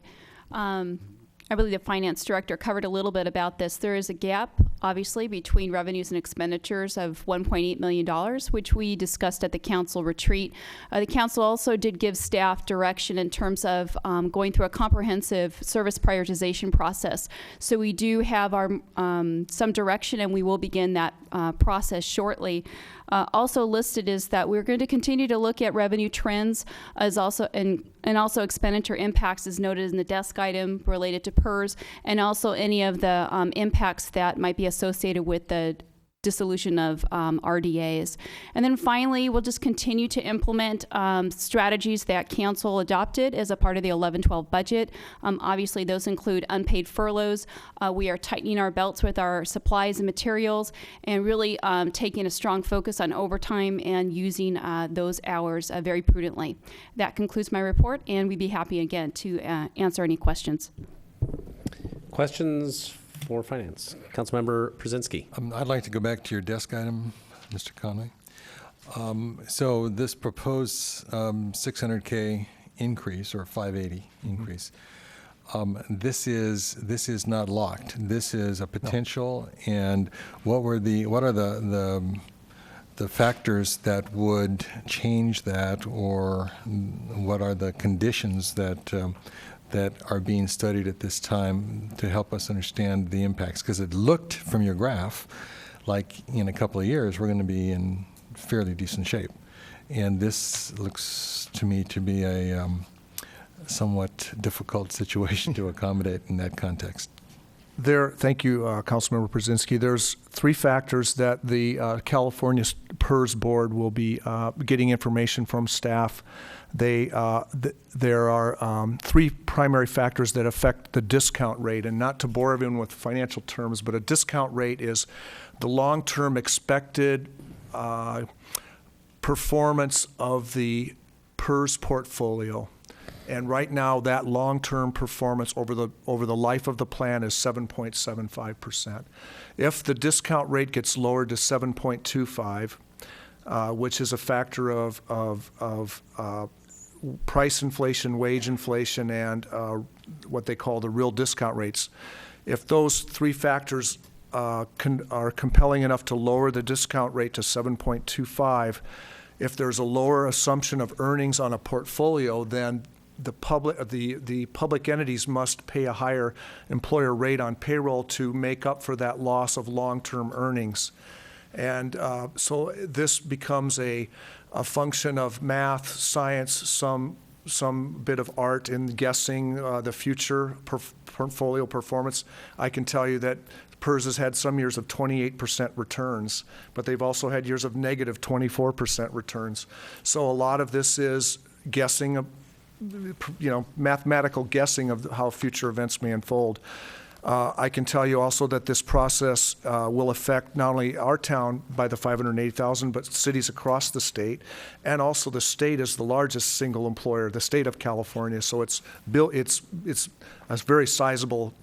I believe the finance director covered a little bit about this. There is a gap, obviously, between revenues and expenditures of $1.8 million, which we discussed at the council retreat. The council also did give staff direction in terms of going through a comprehensive service prioritization process. So we do have our some direction, and we will begin that process shortly. Also listed is that we're going to continue to look at revenue trends as also and also expenditure impacts as noted in the desk item related to PERS, and also any of the impacts that might be associated with the dissolution of RDAs. And then finally, we'll just continue to implement strategies that council adopted as a part of the 11-12 budget. Obviously, those include unpaid furloughs. We are tightening our belts with our supplies and materials, and really taking a strong focus on overtime and using those hours very prudently. That concludes my report, and we'd be happy again to answer any questions. Questions for Finance? Councilmember Brzezinski. I'd like to go back to your desk item, Mr. Conway. So this proposed $600K increase, or 580 increase, this is not locked. This is a potential. No. And what are the factors that would change that, or what are the conditions that that are being studied at this time to help us understand the impacts? Because it looked from your graph like in a couple of years we're going to be in fairly decent shape. And this looks to me to be a somewhat difficult situation to accommodate in that context. Thank you, Councilmember Brzezinski. There's three factors that the California PERS board will be getting information from staff. There are three primary factors that affect the discount rate, and not to bore everyone with financial terms, but a discount rate is the long-term expected performance of the PERS portfolio. And right now, that long-term performance over the life of the plan is 7.75%. If the discount rate gets lowered to 7.25, which is a factor of price inflation, wage inflation, and what they call the real discount rates, if those three factors are compelling enough to lower the discount rate to 7.25, if there's a lower assumption of earnings on a portfolio, then the public entities must pay a higher employer rate on payroll to make up for that loss of long-term earnings. And so this becomes a function of math, science, some bit of art in guessing the future portfolio performance. I can tell you that PERS has had some years of 28% returns, but they've also had years of negative 24% returns. So a lot of this is guessing, mathematical guessing of how future events may unfold. I can tell you also that this process will affect not only our town by the 580,000, but cities across the state, and also the state is the largest single employer, the state of California. So it's a very sizable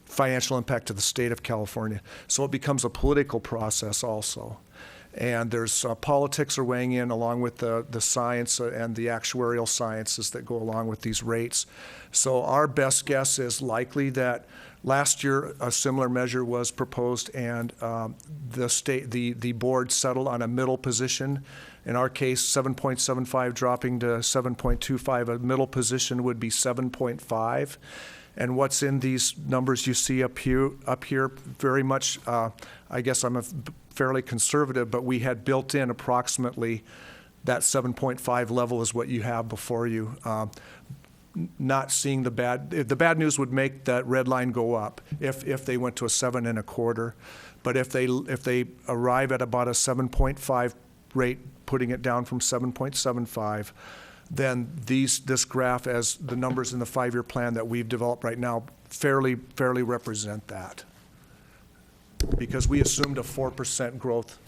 financial impact to the state of California. So it becomes a political process also. And there's politics are weighing in along with the science and the actuarial sciences that go along with these rates. So our best guess is likely that last year a similar measure was proposed, and the board settled on a middle position, In our case, 7.75 dropping to 7.25. A middle position would be 7.5. And what's in these numbers you see up here very much, I guess I'm fairly conservative, but we had built in approximately that 7.5 level is what you have before you. Not seeing the bad news would make that red line go up if they went to a 7.25. But if they arrive at about a 7.5 rate, putting it down from 7.75, then this graph, as the numbers in the 5-year plan that we've developed right now, fairly represent that. Because we assumed a 4% growth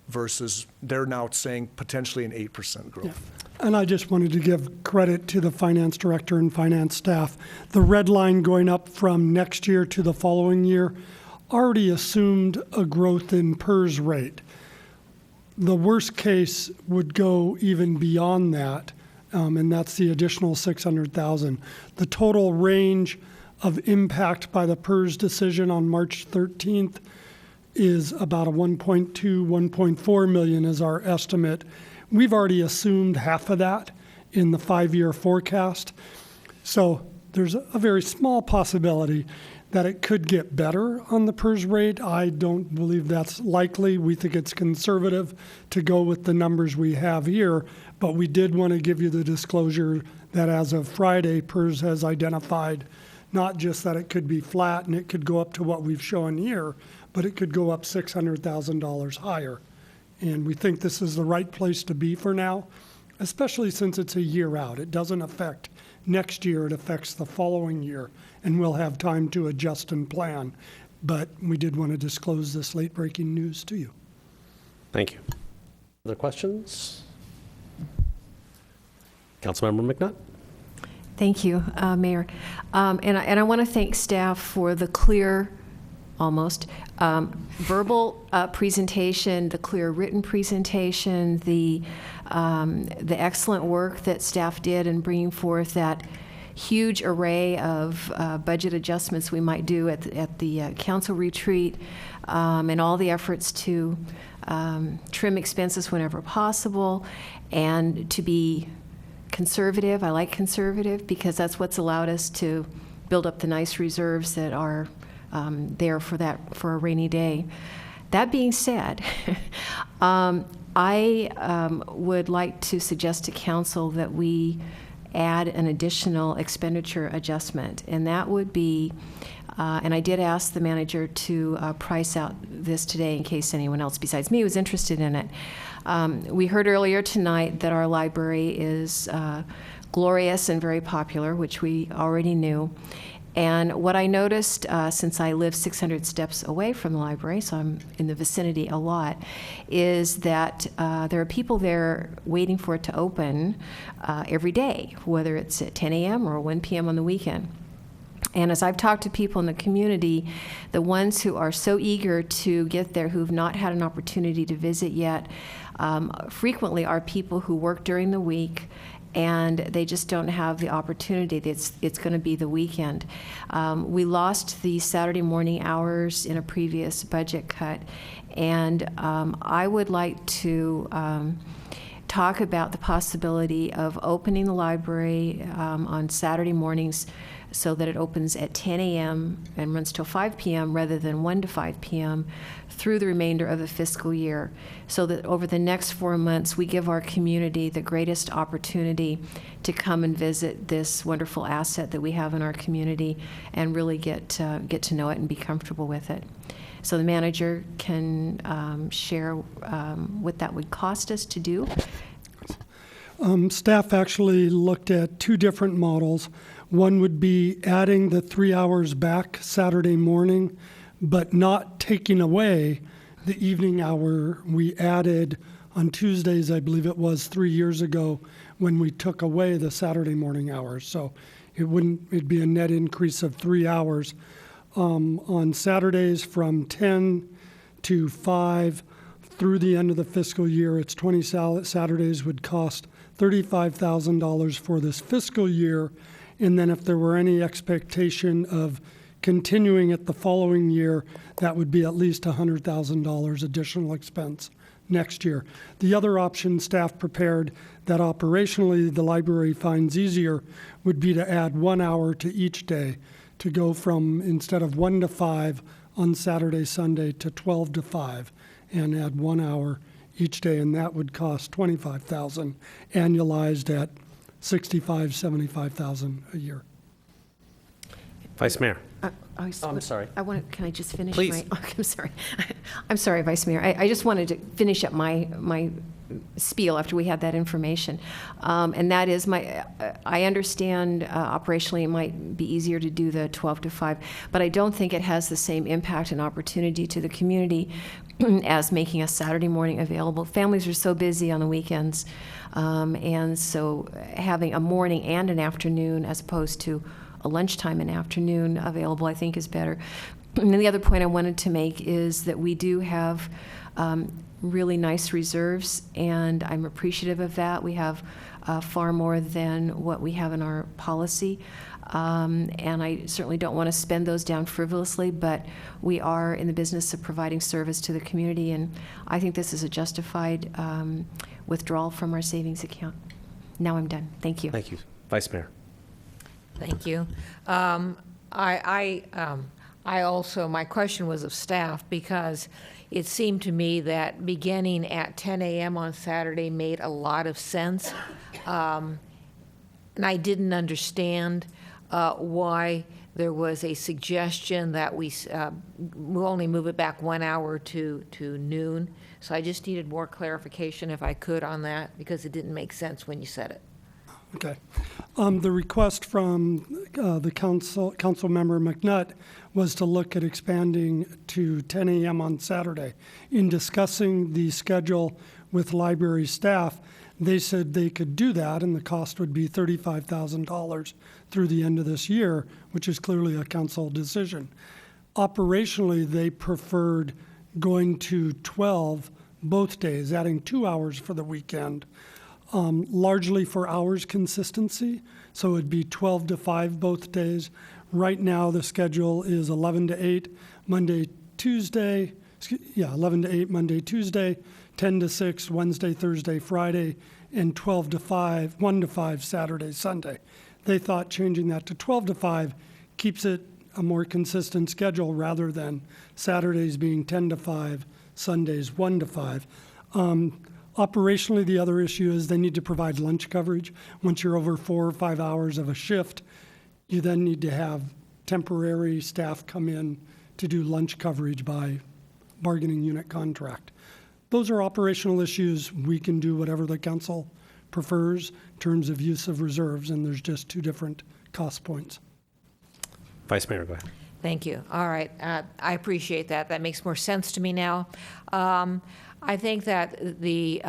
versus they're now saying potentially an 8% growth. Yeah. And I just wanted to give credit to the finance director and finance staff. The red line going up from next year to the following year already assumed a growth in PERS rate. The worst case would go even beyond that, and that's the additional 600,000. The total range of impact by the PERS decision on March 13th is about a 1.2, 1.4 million is our estimate. We've already assumed half of that in the 5-year forecast. So there's a very small possibility that it could get better on the PERS rate. I don't believe that's likely. We think it's conservative to go with the numbers we have here, but we did want to give you the disclosure that as of Friday, PERS has identified not just that it could be flat and it could go up to what we've shown here, but it could go up $600,000 higher. And we think this is the right place to be for now, especially since it's a year out. It doesn't affect next year, it affects the following year, and we'll have time to adjust and plan. But we did want to disclose this late-breaking news to you. Thank you. Other questions? Councilmember McNutt? Thank you, Mayor. And I want to thank staff for the clear, almost, verbal presentation, the clear written presentation, the excellent work that staff did in bringing forth that huge array of budget adjustments we might do at the council retreat, and all the efforts to trim expenses whenever possible, and to be conservative. I like conservative because that's what's allowed us to build up the nice reserves that are there for a rainy day. That being said, I would like to suggest to council that we add an additional expenditure adjustment, and that would be, and I did ask the manager to price out this today in case anyone else besides me was interested in it. We heard earlier tonight that our library is glorious and very popular, which we already knew. And what I noticed, since I live 600 steps away from the library, so I'm in the vicinity a lot, is that there are people there waiting for it to open every day, whether it's at 10 a.m. or 1 p.m. on the weekend. And as I've talked to people in the community, the ones who are so eager to get there who've not had an opportunity to visit yet, frequently are people who work during the week and they just don't have the opportunity. It's going to be the weekend. We lost the Saturday morning hours in a previous budget cut, and I would like to talk about the possibility of opening the library on Saturday mornings so that it opens at 10 a.m. and runs till 5 p.m. rather than 1 to 5 p.m. through the remainder of the fiscal year, so that over the next 4 months we give our community the greatest opportunity to come and visit this wonderful asset that we have in our community and really get to know it and be comfortable with it. So the manager can share what that would cost us to do. Staff actually looked at 2 different models. One would be adding the 3 hours back Saturday morning, but not taking away the evening hour we added on Tuesdays, I believe it was 3 years ago, when we took away the Saturday morning hours. So it'd be a net increase of 3 hours. On Saturdays from 10 to 5 through the end of the fiscal year, it's 20 Saturdays would cost $35,000 for this fiscal year. And then if there were any expectation of continuing it the following year, that would be at least $100,000 additional expense next year. The other option staff prepared that operationally the library finds easier would be to add 1 hour to each day, to go from, instead of 1 to 5 on Saturday, Sunday, to 12 to 5, and add 1 hour each day, and that would cost $25,000 annualized at $65,000, $75,000 a year. Vice Mayor. I'm sorry. Can I just finish? Please. I'm sorry. I'm sorry, Vice Mayor. I just wanted to finish up my spiel after we had that information. And that is I understand operationally it might be easier to do the 12 to 5, but I don't think it has the same impact and opportunity to the community as making a Saturday morning available. Families are so busy on the weekends. And so having a morning and an afternoon as opposed to a lunchtime and afternoon available, I think is better. And then the other point I wanted to make is that we do have really nice reserves, and I'm appreciative of that. We have far more than what we have in our policy. And I certainly don't want to spend those down frivolously, but we are in the business of providing service to the community, and I think this is a justified withdrawal from our savings account. Now I'm done. Thank you. Thank you. Vice Mayor. Thank you. I also, my question was of staff, because it seemed to me that beginning at 10 a.m. on Saturday made a lot of sense. And I didn't understand why there was a suggestion that we only move it back 1 hour to noon. So I just needed more clarification, if I could, on that, because it didn't make sense when you said it. Okay. The request from the council member McNutt was to look at expanding to 10 a.m. on Saturday. In discussing the schedule with library staff, they said they could do that, and the cost would be $35,000 through the end of this year, which is clearly a council decision. Operationally, they preferred going to 12 both days, adding 2 hours for the weekend. Largely for hours consistency, so it'd be 12 to 5 both days. Right now, the schedule is 11 to 8 Monday, Tuesday, 11 to 8 Monday, Tuesday, 10 to 6 Wednesday, Thursday, Friday, and 12 to 5, 1 to 5 Saturday, Sunday. They thought changing that to 12 to 5 keeps it a more consistent schedule rather than Saturdays being 10 to 5, Sundays 1 to 5. Operationally, the other issue is they need to provide lunch coverage. Once you're over 4 or 5 hours of a shift, you then need to have temporary staff come in to do lunch coverage by bargaining unit contract. Those are operational issues. We can do whatever the council prefers in terms of use of reserves, and there's just 2 different cost points. Vice Mayor, go ahead. Thank you. All right. I appreciate that. That makes more sense to me now. I think that the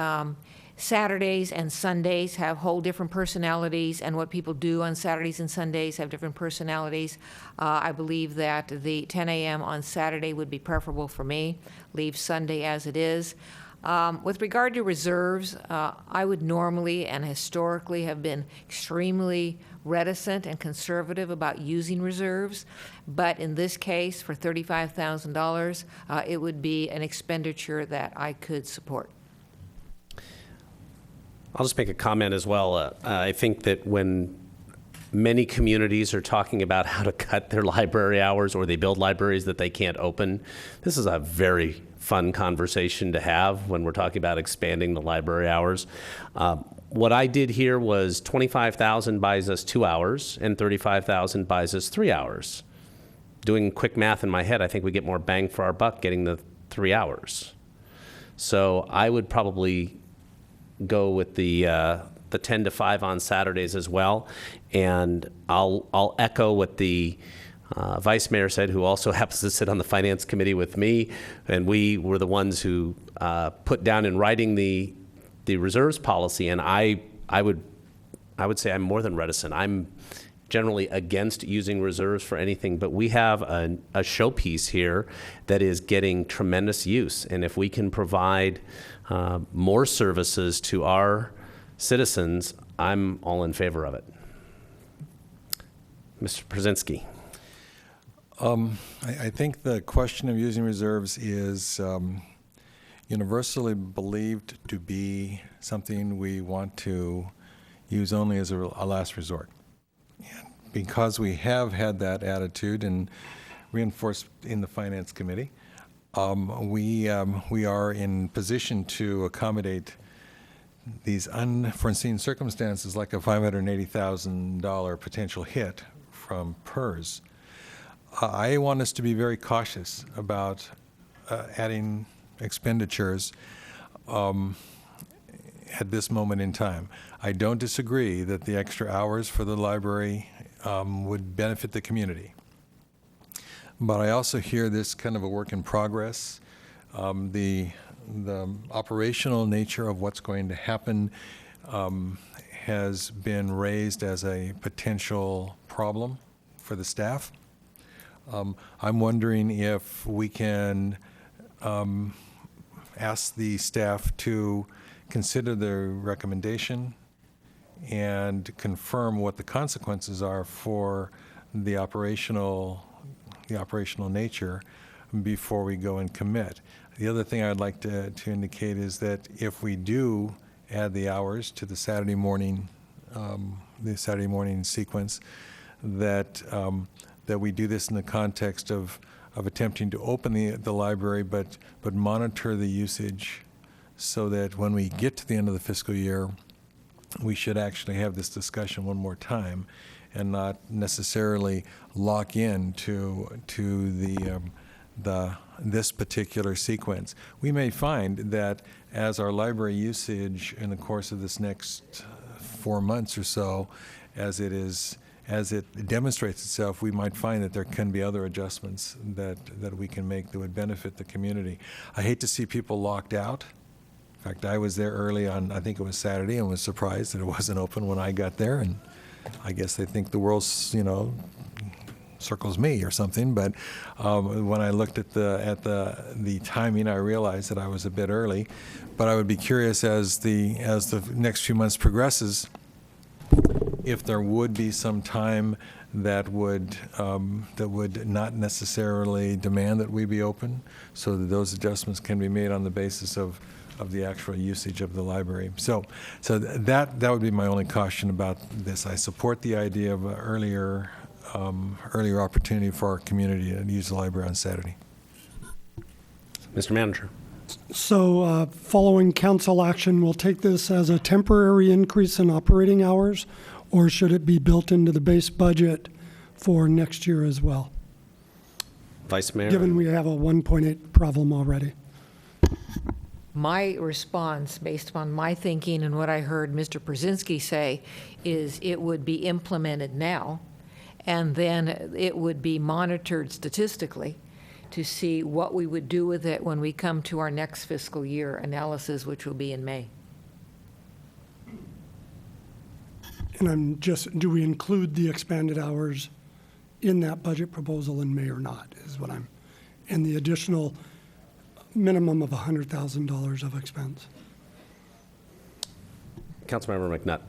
Saturdays and Sundays have whole different personalities, and what people do on Saturdays and Sundays have different personalities. I believe that the 10 a.m. on Saturday would be preferable for me. Leave Sunday as it is. With regard to reserves, I would normally and historically have been extremely reticent and conservative about using reserves, but in this case, for $35,000, it would be an expenditure that I could support. I'll just make a comment as well. I think that when many communities are talking about how to cut their library hours, or they build libraries that they can't open, this is a very fun conversation to have when we're talking about expanding the library hours. What I did here was $25,000 buys us 2 hours, and $35,000 buys us 3 hours. Doing quick math in my head, I think we get more bang for our buck getting the 3 hours. So I would probably go with the 10 to 5 on Saturdays as well. And I'll echo what the Vice Mayor said, who also happens to sit on the Finance Committee with me, and we were the ones who put down in writing the reserves policy. And I would say I'm more than reticent. I'm generally against using reserves for anything, but we have a showpiece here that is getting tremendous use. And if we can provide more services to our citizens, I'm all in favor of it. Mr. Brzezinski. I think the question of using reserves is, universally believed to be something we want to use only as a last resort. And because we have had that attitude and reinforced in the Finance Committee, we are in position to accommodate these unforeseen circumstances like a $580,000 potential hit from PERS. I want us to be very cautious about adding expenditures at this moment in time. I don't disagree that the extra hours for the library would benefit the community. But I also hear this kind of a work in progress. The operational nature of what's going to happen has been raised as a potential problem for the staff. I'm wondering if we can ask the staff to consider the recommendation and confirm what the consequences are for the operational nature before we go and commit. The other thing I'd like to indicate is that if we do add the hours to the Saturday morning sequence, that we do this in the context of attempting to open the library, but monitor the usage so that when we get to the end of the fiscal year, we should actually have this discussion one more time and not necessarily lock in to this particular sequence. We may find that as our library usage in the course of this next 4 months or so, as it demonstrates itself, we might find that there can be other adjustments that we can make that would benefit the community. I hate to see people locked out. In fact, I was there early on, I think it was Saturday, and was surprised that it wasn't open when I got there. And I guess they think the world, circles me or something. But when I looked at the timing, I realized that I was a bit early. But I would be curious as the next few months progresses, if there would be some time that would not necessarily demand that we be open, so that those adjustments can be made on the basis of the actual usage of the library. So that would be my only caution about this. I support the idea of earlier opportunity for our community to use the library on Saturday. Mr. Manager. So following council action, we'll take this as a temporary increase in operating hours, or should it be built into the base budget for next year as well? Vice Mayor. Given we have a 1.8 problem already. My response, based upon my thinking and what I heard Mr. Brzezinski say, is it would be implemented now, and then it would be monitored statistically to see what we would do with it when we come to our next fiscal year analysis, which will be in May. And do we include the expanded hours in that budget proposal in May or not, and the additional minimum of $100,000 of expense. Councilmember McNutt.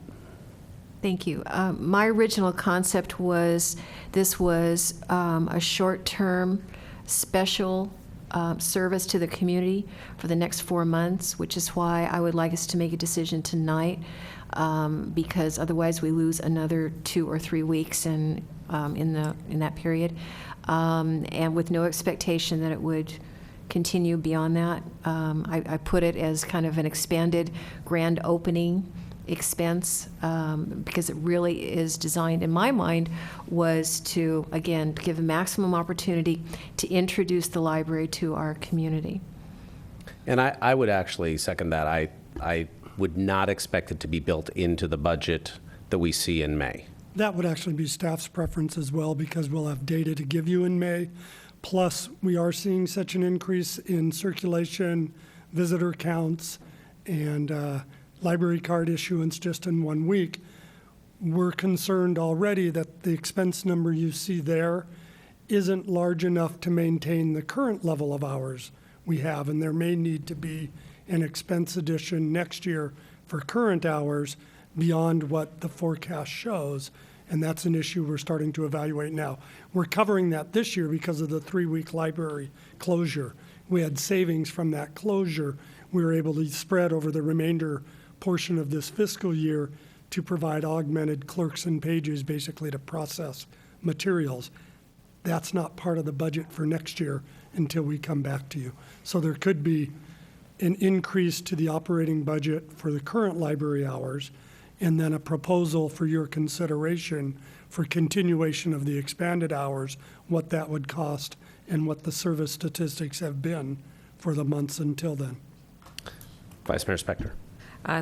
Thank you. My original concept was this was a short-term special service to the community for the next 4 months, which is why I would like us to make a decision tonight, because otherwise we lose another 2 or 3 weeks in that period, and with no expectation that it would continue beyond that. I put it as kind of an expanded grand opening expense, because it really is designed, in my mind, was to, again, give a maximum opportunity to introduce the library to our community. And I would actually second that. I would not expect it to be built into the budget that we see in May. That would actually be staff's preference as well, because we'll have data to give you in May. Plus, we are seeing such an increase in circulation, visitor counts, and library card issuance just in 1 week. We're concerned already that the expense number you see there isn't large enough to maintain the current level of hours we have, and there may need to be an expense addition next year for current hours beyond what the forecast shows. And that's an issue we're starting to evaluate now. We're covering that this year because of the 3-week library closure. we had savings from that closure, we were able to spread over the remainder portion of this fiscal year to provide augmented clerks and pages, basically to process materials. That's not part of the budget for next year until we come back to you. So there could be an increase to the operating budget for the current library hours, and then a proposal for your consideration for continuation of the expanded hours, what that would cost, and what the service statistics have been for the months until then. Vice Mayor Spector.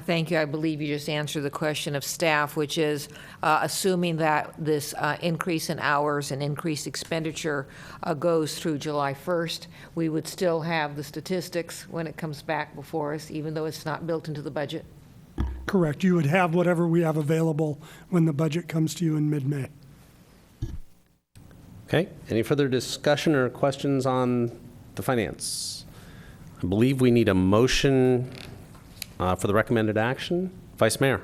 Thank you. I believe you just answered the question of staff, which is assuming that this increase in hours and increased expenditure goes through July 1st, we would still have the statistics when it comes back before us, even though it's not built into the budget? Correct. You would have whatever we have available when the budget comes to you in mid-May. Okay. Any further discussion or questions on the finance? I believe we need a motion for the recommended action. Vice Mayor.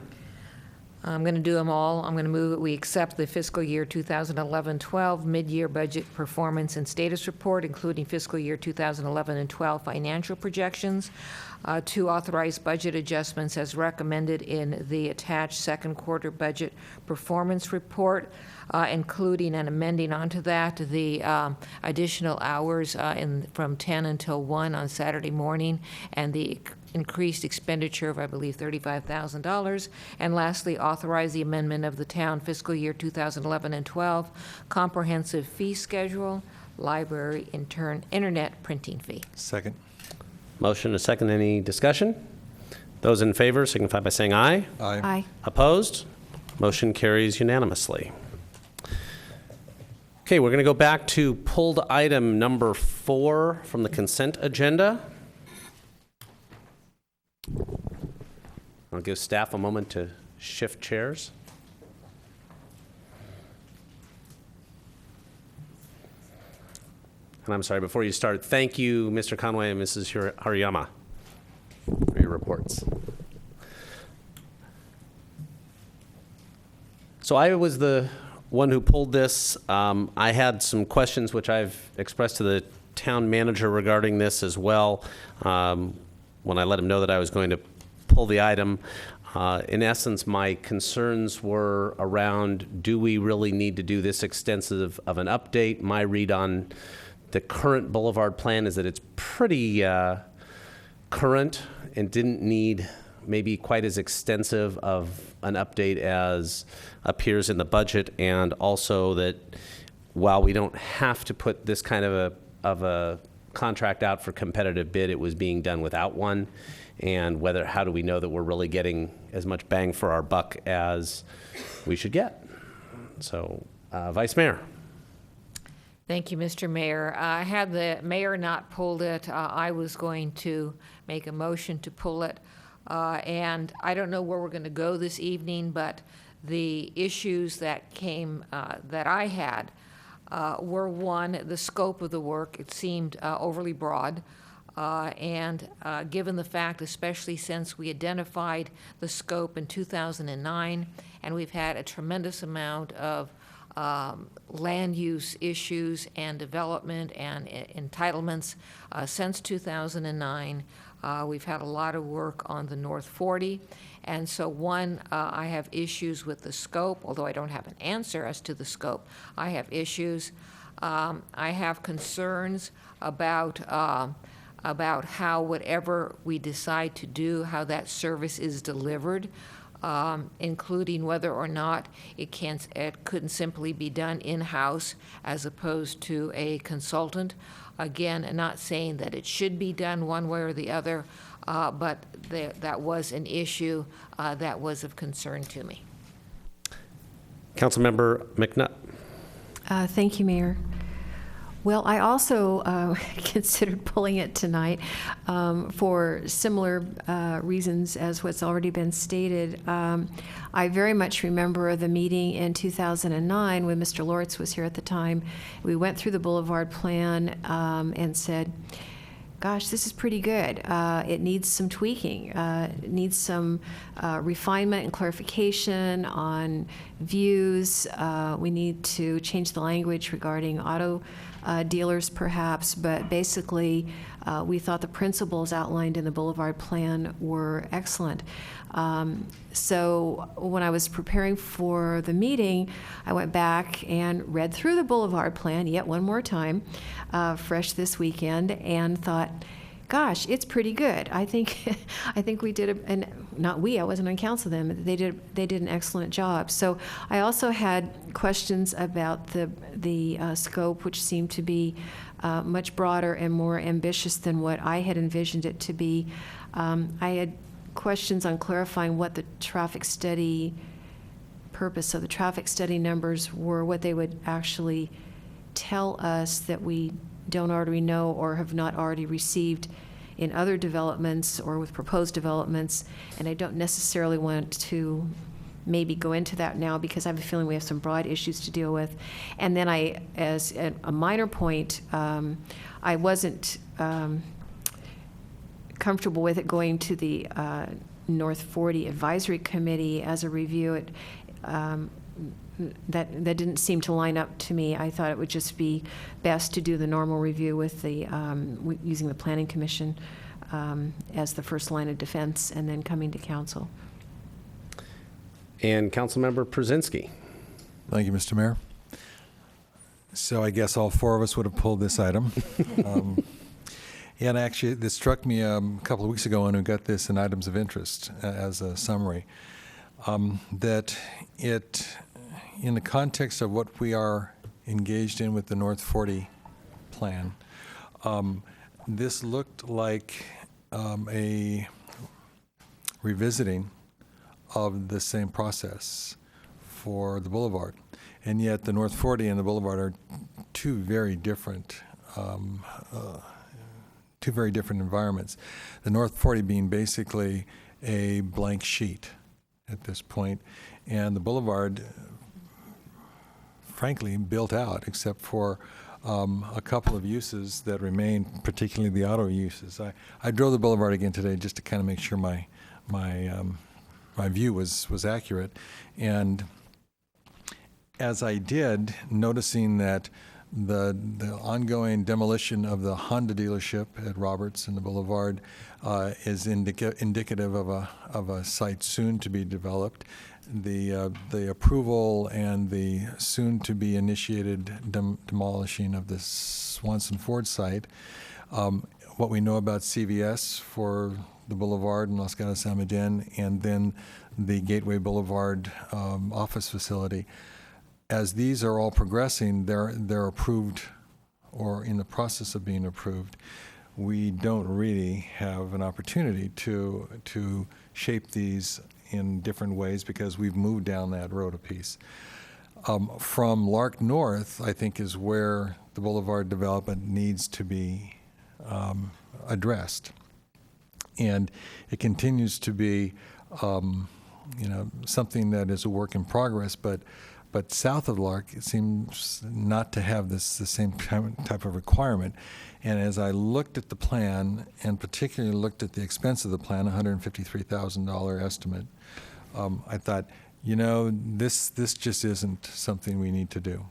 I'm going to do them all. I'm going to move that we accept the fiscal year 2011-12 mid-year budget performance and status report, including fiscal year 2011 and 12 financial projections, to authorize budget adjustments as recommended in the attached second quarter budget performance report, including and amending onto that the additional hours from 10 until 1 on Saturday morning, and the increased expenditure of, I believe, $35,000. And lastly, authorize the amendment of the town fiscal year 2011 and 12 comprehensive fee schedule, library internet printing fee. Second. Motion and a second. Any discussion? Those in favor signify by saying aye. Aye. Aye. Opposed? Motion carries unanimously. Okay, we're going to go back to pulled item number 4 from the consent agenda. I'll give staff a moment to shift chairs. And I'm sorry, before you start, thank you, Mr. Conway and Mrs. Hariyama, for your reports. So I was the one who pulled this. I had some questions which I've expressed to the town manager regarding this as well when I let him know that I was going to pull the item. In essence, my concerns were around, do we really need to do this extensive of an update? My read on the current Boulevard plan is that it's pretty current and didn't need maybe quite as extensive of an update as appears in the budget, and also that while we don't have to put this kind of a contract out for competitive bid, it was being done without one. And how do we know that we're really getting as much bang for our buck as we should get? So, Vice Mayor. Thank you, Mr. Mayor. Had the mayor not pulled it, I was going to make a motion to pull it. And I don't know where we're going to go this evening, but the issues that came, that I had, were, one, the scope of the work. It seemed overly broad. And given the fact, especially since we identified the scope in 2009, and we've had a tremendous amount of land use issues and development and entitlements since 2009. We've had a lot of work on the North 40. And so, one, I have issues with the scope, although I don't have an answer as to the scope. I have issues. I have concerns about how whatever we decide to do, how that service is delivered, including whether or not it couldn't simply be done in-house as opposed to a consultant. Again, not saying that it should be done one way or the other, but that was an issue that was of concern to me. Councilmember McNutt. Thank you, Mayor. Well, I also considered pulling it tonight for similar reasons as what's already been stated. I very much remember the meeting in 2009 when Mr. Loritz was here at the time. We went through the Boulevard plan and said, gosh, this is pretty good. It needs some tweaking. It needs some refinement and clarification on views. We need to change the language regarding auto dealers perhaps, but basically we thought the principles outlined in the Boulevard Plan were excellent. So when I was preparing for the meeting, I went back and read through the Boulevard Plan yet one more time, fresh this weekend, and thought, gosh, it's pretty good. I think we did and not we, I wasn't on council then, they did an excellent job. So I also had questions about the scope, which seemed to be much broader and more ambitious than what I had envisioned it to be. I had questions on clarifying what the traffic study purpose of the traffic study numbers were, what they would actually tell us that we don't already know or have not already received in other developments or with proposed developments. And I don't necessarily want to maybe go into that now because I have a feeling we have some broad issues to deal with. And then as a minor point, I wasn't comfortable with it going to the North 40 Advisory Committee as a review. That didn't seem to line up to me. I thought it would just be best to do the normal review with the using the Planning Commission as the first line of defense, and then coming to council. And Councilmember Przinski. Thank you, Mr. Mayor. So I guess all four of us would have pulled this item. And actually, this struck me a couple of weeks ago when we got this in items of interest as a summary, that it, in the context of what we are engaged in with the North 40 plan, this looked like a revisiting of the same process for the Boulevard. And yet the North 40 and the Boulevard are two very different environments. The North 40 being basically a blank sheet at this point, and the Boulevard, frankly, built out except for a couple of uses that remain, particularly the auto uses. I drove the Boulevard again today just to kind of make sure my view was accurate, and as I did, noticing that the ongoing demolition of the Honda dealership at Roberts and the Boulevard is indicative of a site soon to be developed. The approval and the soon to be initiated demolishing of the Swanson Ford site. What we know about CVS for the Boulevard in Los Gatos San Miguel, and then the Gateway Boulevard office facility. As these are all progressing, they're approved or in the process of being approved. We don't really have an opportunity to shape these in different ways because we've moved down that road a piece. From Lark North, I think, is where the Boulevard development needs to be addressed. And it continues to be something that is a work in progress, but south of Lark, it seems not to have the same type of requirement. And as I looked at the plan, and particularly looked at the expense of the plan, $153,000 estimate, I thought, this just isn't something we need to do.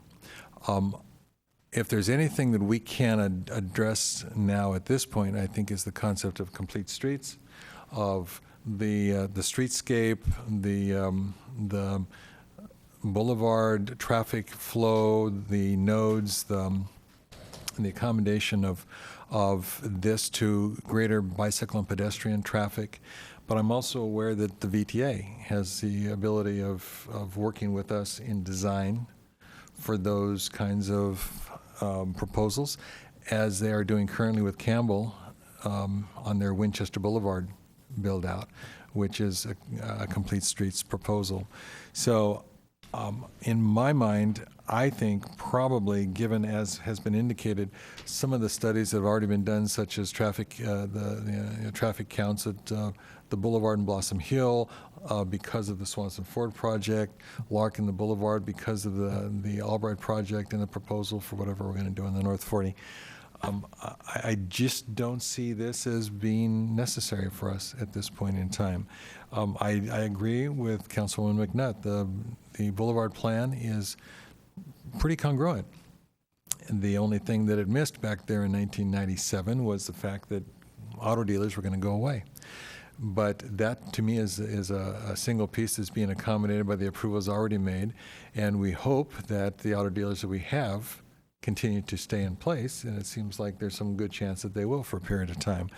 If there's anything that we can address now at this point, I think is the concept of complete streets, of the streetscape, the Boulevard traffic flow, the nodes, the accommodation of this to greater bicycle and pedestrian traffic. But I'm also aware that the VTA has the ability of working with us in design for those kinds of proposals, as they are doing currently with Campbell on their Winchester Boulevard build-out, which is a complete streets proposal. So in my mind, I think probably, given as has been indicated, some of the studies that have already been done, such as traffic counts at the Boulevard and Blossom Hill because of the Swanson Ford project, Lark and the Boulevard because of the Albright project and the proposal for whatever we're going to do on the North 40. I just don't see this as being necessary for us at this point in time. I agree with Councilwoman McNutt. The Boulevard plan is pretty congruent. The only thing that it missed back there in 1997 was the fact that auto dealers were going to go away. But that, to me, is a single piece that's being accommodated by the approvals already made, and we hope that the auto dealers that we have continue to stay in place, and it seems like there's some good chance that they will for a period of time.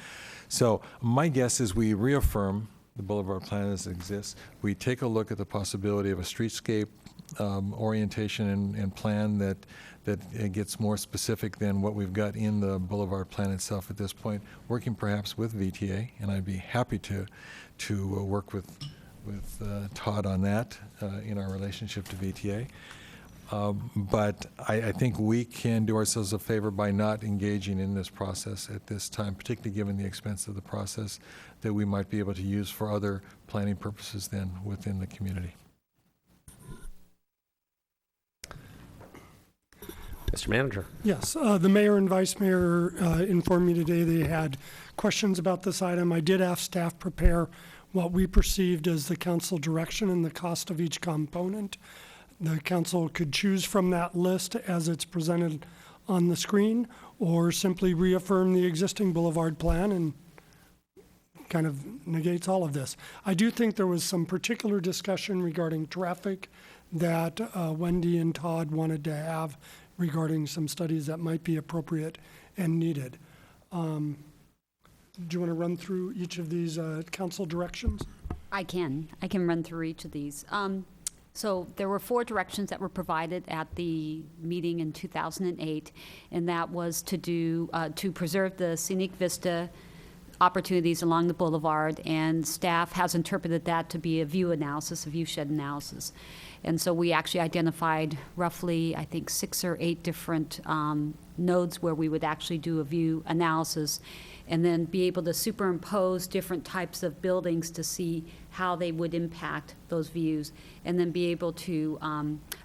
So my guess is we reaffirm the boulevard plan as it exists. We take a look at the possibility of a streetscape orientation and plan that it gets more specific than what we've got in the boulevard plan itself at this point, working perhaps with VTA, and I'd be happy to work with Todd on that in our relationship to VTA. But I think we can do ourselves a favor by not engaging in this process at this time, particularly given the expense of the process that we might be able to use for other planning purposes then within the community. Mr. Manager. Yes, the mayor and vice mayor informed me today they had questions about this item. I did have staff prepare what we perceived as the council direction and the cost of each component. The council could choose from that list as it's presented on the screen, or simply reaffirm the existing boulevard plan and kind of negates all of this. I do think there was some particular discussion regarding traffic that Wendy and Todd wanted to have regarding some studies that might be appropriate and needed. Do you want to run through each of these council directions? I can run through each of these. So there were 4 directions that were provided at the meeting in 2008, and that was to preserve the scenic vista opportunities along the boulevard, and staff has interpreted that to be a view analysis, a view shed analysis. And so we actually identified roughly, I think, 6 or 8 different nodes where we would actually do a view analysis, and then be able to superimpose different types of buildings to see how they would impact those views, and then be able to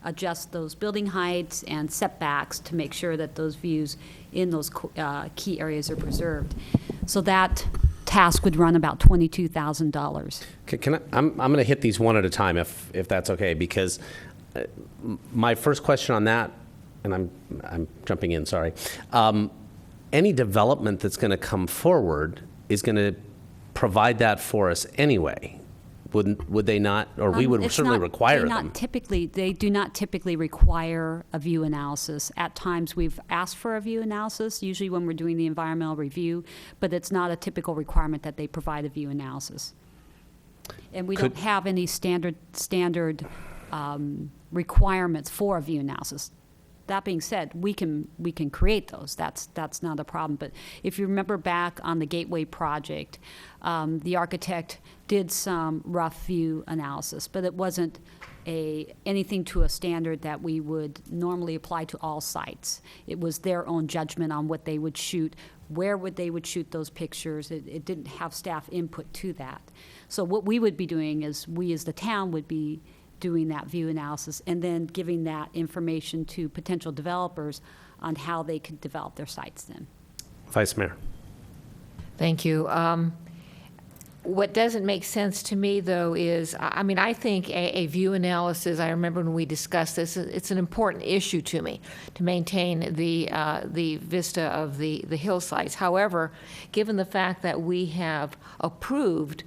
adjust those building heights and setbacks to make sure that those views in those key areas are preserved. So that task would run about $22,000. I'm going to hit these one at a time, if that's okay, because my first question on that, and I'm jumping in, sorry. Any development that's going to come forward is going to provide that for us anyway. Would they not, or we would certainly require them? They do not typically require a view analysis. At times, we've asked for a view analysis, usually when we're doing the environmental review, but it's not a typical requirement that they provide a view analysis. And we don't have any standard requirements for a view analysis. That being said, we can create those. That's not a problem. But if you remember back on the Gateway project, the architect did some rough view analysis, but it wasn't anything to a standard that we would normally apply to all sites. It was their own judgment on what they would shoot, where they would shoot those pictures. It didn't have staff input to that. So what we would be doing is, we as the town would be doing that view analysis and then giving that information to potential developers on how they could develop their sites then. Vice Mayor. Thank you. What doesn't make sense to me, though, is, I think a view analysis, I remember when we discussed this, it's an important issue to me, to maintain the vista of the hillsides. However, given the fact that we have approved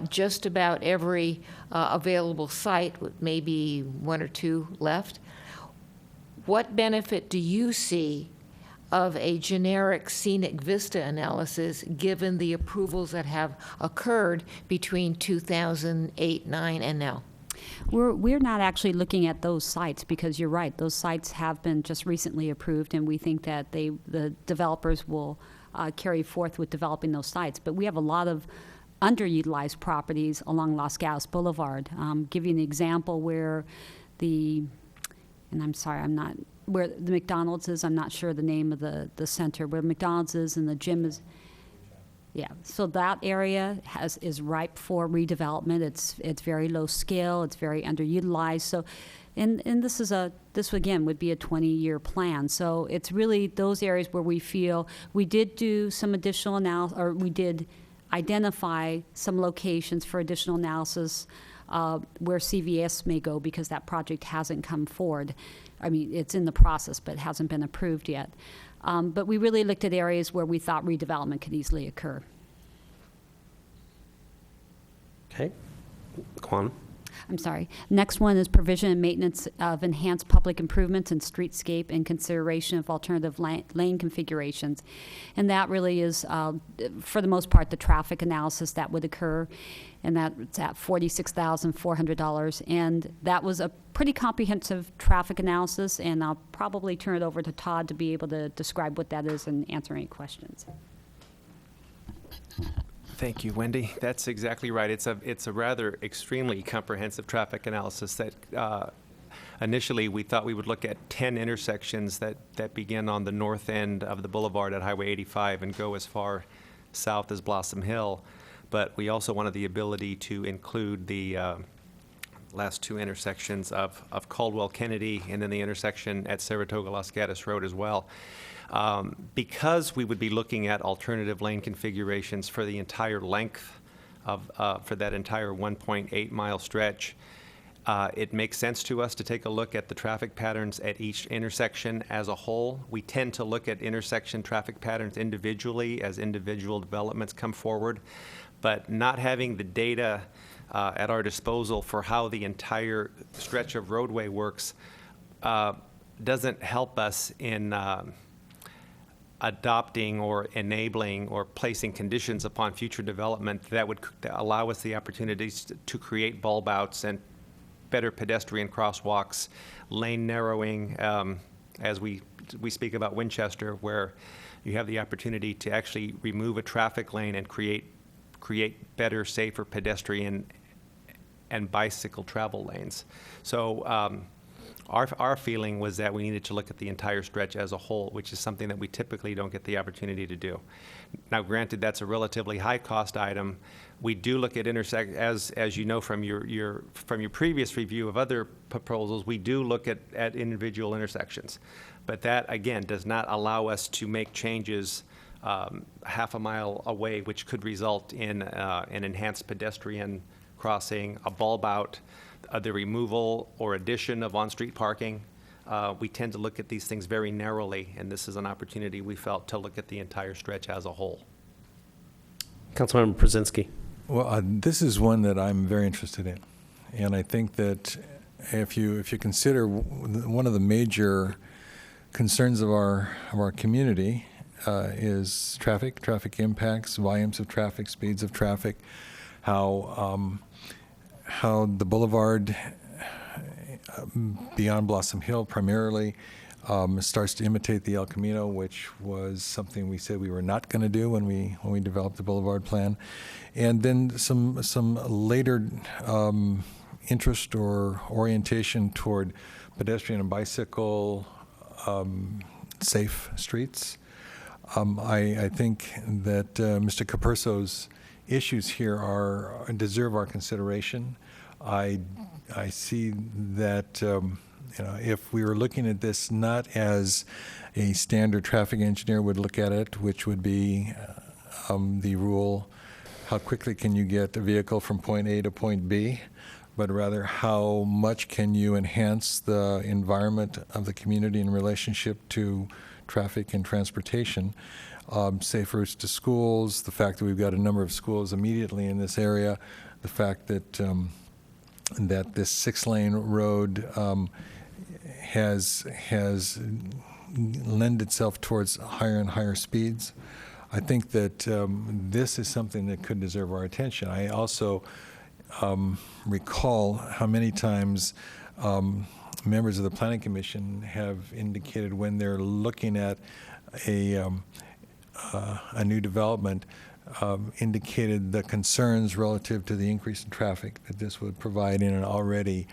just about every available site, with maybe 1 or 2 left, what benefit do you see of a generic scenic vista analysis given the approvals that have occurred between 2008, 9, and now? We're not actually looking at those sites, because you're right, those sites have been just recently approved, and we think that the developers will carry forth with developing those sites. But we have a lot of underutilized properties along Los Gatos Boulevard. Give you an example where where the McDonald's is. I'm not sure the name of the center, where McDonald's is and the gym is. Yeah, so that area is ripe for redevelopment. It's very low scale. It's very underutilized. So, and this again would be a 20-year plan. So it's really those areas where we feel we did do some additional analysis, or we did identify some locations for additional analysis where CVS may go because that project hasn't come forward. I mean, it's in the process, but hasn't been approved yet. But we really looked at areas where we thought redevelopment could easily occur. Okay. Kwan? I'm sorry. Next one is provision and maintenance of enhanced public improvements and streetscape in consideration of alternative lane configurations. And that really is, for the most part, the traffic analysis that would occur. And that's at $46,400. And that was a pretty comprehensive traffic analysis. And I'll probably turn it over to Todd to be able to describe what that is and answer any questions. Thank you, Wendy. That's exactly right. It's a rather extremely comprehensive traffic analysis that initially we thought we would look at 10 intersections that begin on the north end of the boulevard at Highway 85 and go as far south as Blossom Hill. But we also wanted the ability to include the last two intersections of Caldwell Kennedy and then the intersection at Saratoga Los Gatos Road as well. Because we would be looking at alternative lane configurations for the entire length of, for that entire 1.8 mile stretch, it makes sense to us to take a look at the traffic patterns at each intersection as a whole. We tend to look at intersection traffic patterns individually as individual developments come forward, but not having the data at our disposal for how the entire stretch of roadway works doesn't help us in adopting or enabling or placing conditions upon future development that would allow us the opportunities to create bulb outs and better pedestrian crosswalks, lane narrowing, as we speak about Winchester, where you have the opportunity to actually remove a traffic lane and create better, safer pedestrian and bicycle travel lanes. So our feeling was that we needed to look at the entire stretch as a whole, which is something that we typically don't get the opportunity to do. Now, granted, that's a relatively high-cost item. We do look at as you know from your previous review of other proposals, we do look at individual intersections. But that, again, does not allow us to make changes half a mile away, which could result in an enhanced pedestrian crossing, a bulb out, the removal or addition of on-street parking. We tend to look at these things very narrowly, and this is an opportunity we felt to look at the entire stretch as a whole. Councilmember Brzezinski. Well, this is one that I'm very interested in, and I think that if you consider one of the major concerns of our community is traffic impacts, volumes of traffic, speeds of traffic, how the boulevard beyond Blossom Hill primarily starts to imitate the El Camino, which was something we said we were not going to do when we developed the boulevard plan, and then some later interest or orientation toward pedestrian and bicycle safe streets. I think that Mr. Capurso's issues here deserve our consideration. I see that if we were looking at this not as a standard traffic engineer would look at it, which would be the rule, how quickly can you get a vehicle from point A to point B, but rather how much can you enhance the environment of the community in relationship to traffic and transportation. Safe routes to schools, the fact that we've got a number of schools immediately in this area, the fact that that this 6-lane road has lent itself towards higher and higher speeds. I think that this is something that could deserve our attention. I also recall how many times members of the Planning Commission have indicated when they're looking at a new development, indicated the concerns relative to the increase in traffic that this would provide in an already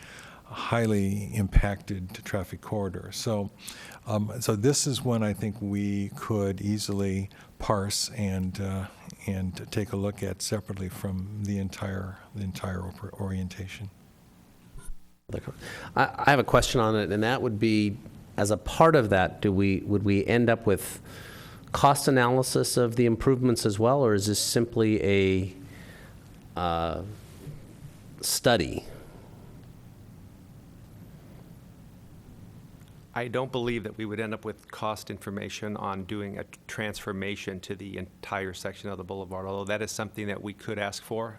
highly impacted traffic corridor. So this is one I think we could easily parse and take a look at separately from the entire orientation. I have a question on it, and that would be, as a part of that, would we end up with cost analysis of the improvements as well, or is this simply study. I don't believe that we would end up with cost information on doing a transformation to the entire section of the boulevard, although that is something that we could ask for.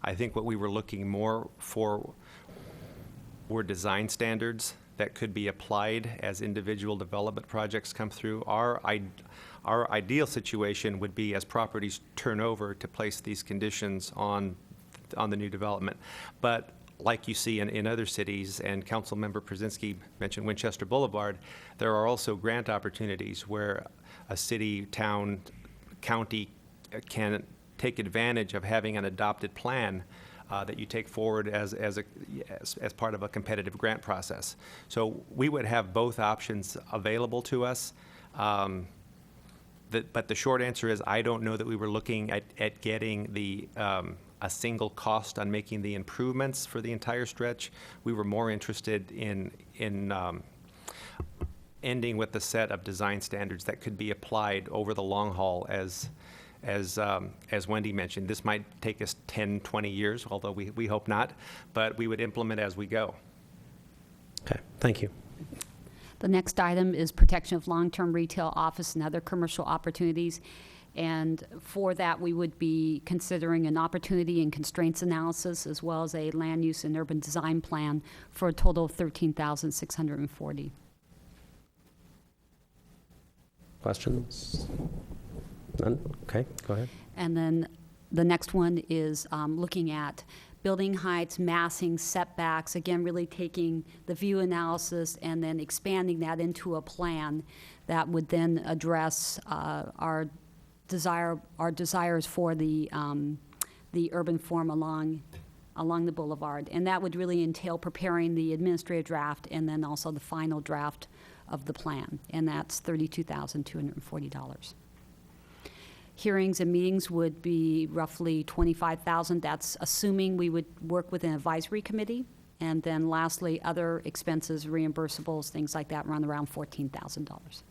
I think what we were looking more for were design standards that could be applied as individual development projects come through. Our ideal situation would be, as properties turn over, to place these conditions on the new development. But like you see in other cities, and Councilmember Przinski mentioned Winchester Boulevard, there are also grant opportunities where a city, town, county can take advantage of having an adopted plan that you take forward as part of a competitive grant process. So we would have both options available to us. But the short answer is I don't know that we were looking at getting a single cost on making the improvements for the entire stretch. We were more interested in ending with a set of design standards that could be applied over the long haul. As Wendy mentioned, this might take us 10, 20 years, although we hope not, but we would implement as we go. Okay, thank you. The next item is protection of long-term retail, office, and other commercial opportunities. And for that, we would be considering an opportunity and constraints analysis, as well as a land use and urban design plan for a total of $13,640. Questions? None? Okay, go ahead. And then the next one is looking at building heights, massing, setbacks, again, really taking the view analysis and then expanding that into a plan that would then address our desires for the urban form along the boulevard. And that would really entail preparing the administrative draft and then also the final draft of the plan. And that's $32,240. Hearings and meetings would be roughly $25,000. That's assuming we would work with an advisory committee. And then lastly, other expenses, reimbursables, things like that, run around $14,000.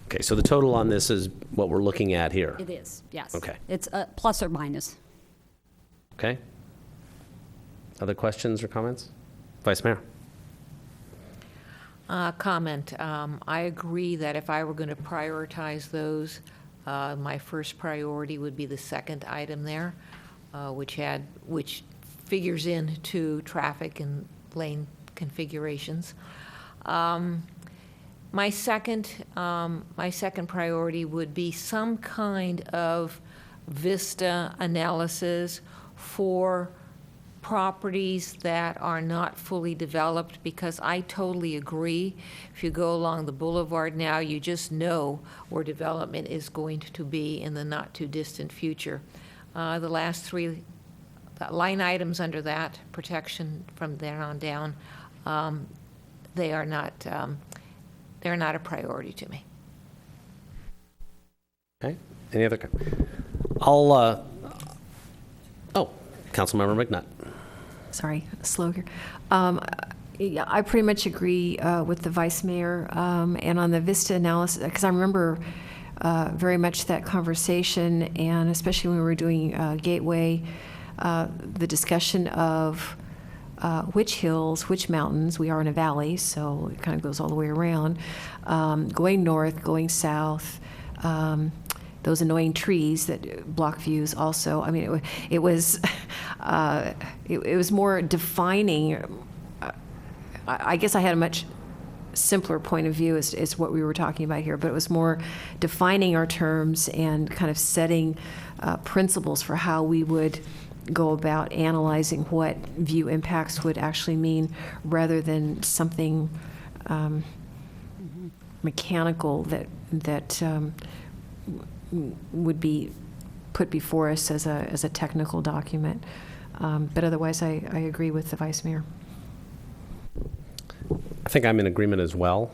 Okay, so the total on this is what we're looking at here? It is, yes. Okay. It's plus or minus. Okay. Other questions or comments? Vice Mayor. Comment. I agree that if I were going to prioritize those, my first priority would be the second item there, which figures into traffic and lane configurations. My second priority would be some kind of vista analysis for properties that are not fully developed, because I totally agree. If you go along the boulevard now, you just know where development is going to be in the not too distant future. The last three line items under that, protection from there on down, they're not a priority to me. Okay. Any other? Councilmember McNutt. Sorry, slow here. Yeah, I pretty much agree with the Vice Mayor. And on the VISTA analysis, because I remember very much that conversation, and especially when we were doing Gateway, the discussion of which hills, which mountains. We are in a valley, so it kind of goes all the way around. Going north, going south, those annoying trees that block views also. I mean, it was more defining. I guess I had a much simpler point of view as what we were talking about here, but it was more defining our terms and kind of setting principles for how we would go about analyzing what view impacts would actually mean, rather than something mechanical that would be put before us as a technical document. But otherwise, I agree with the Vice Mayor. I think I'm in agreement as well.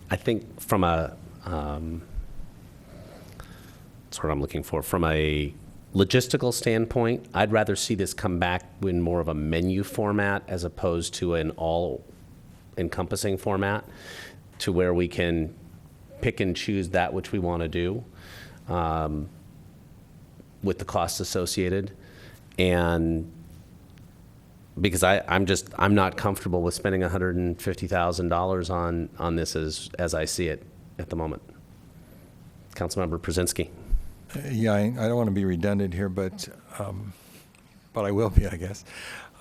I think from a, that's what I'm looking for, from a logistical standpoint, I'd rather see this come back in more of a menu format as opposed to an all-encompassing format, to where we can pick and choose that which we want to do with the costs associated. And because I'm not comfortable with spending $150,000 on this as I see it at the moment. Councilmember Brzezinski. Yeah, I don't want to be redundant here, but I will be, I guess.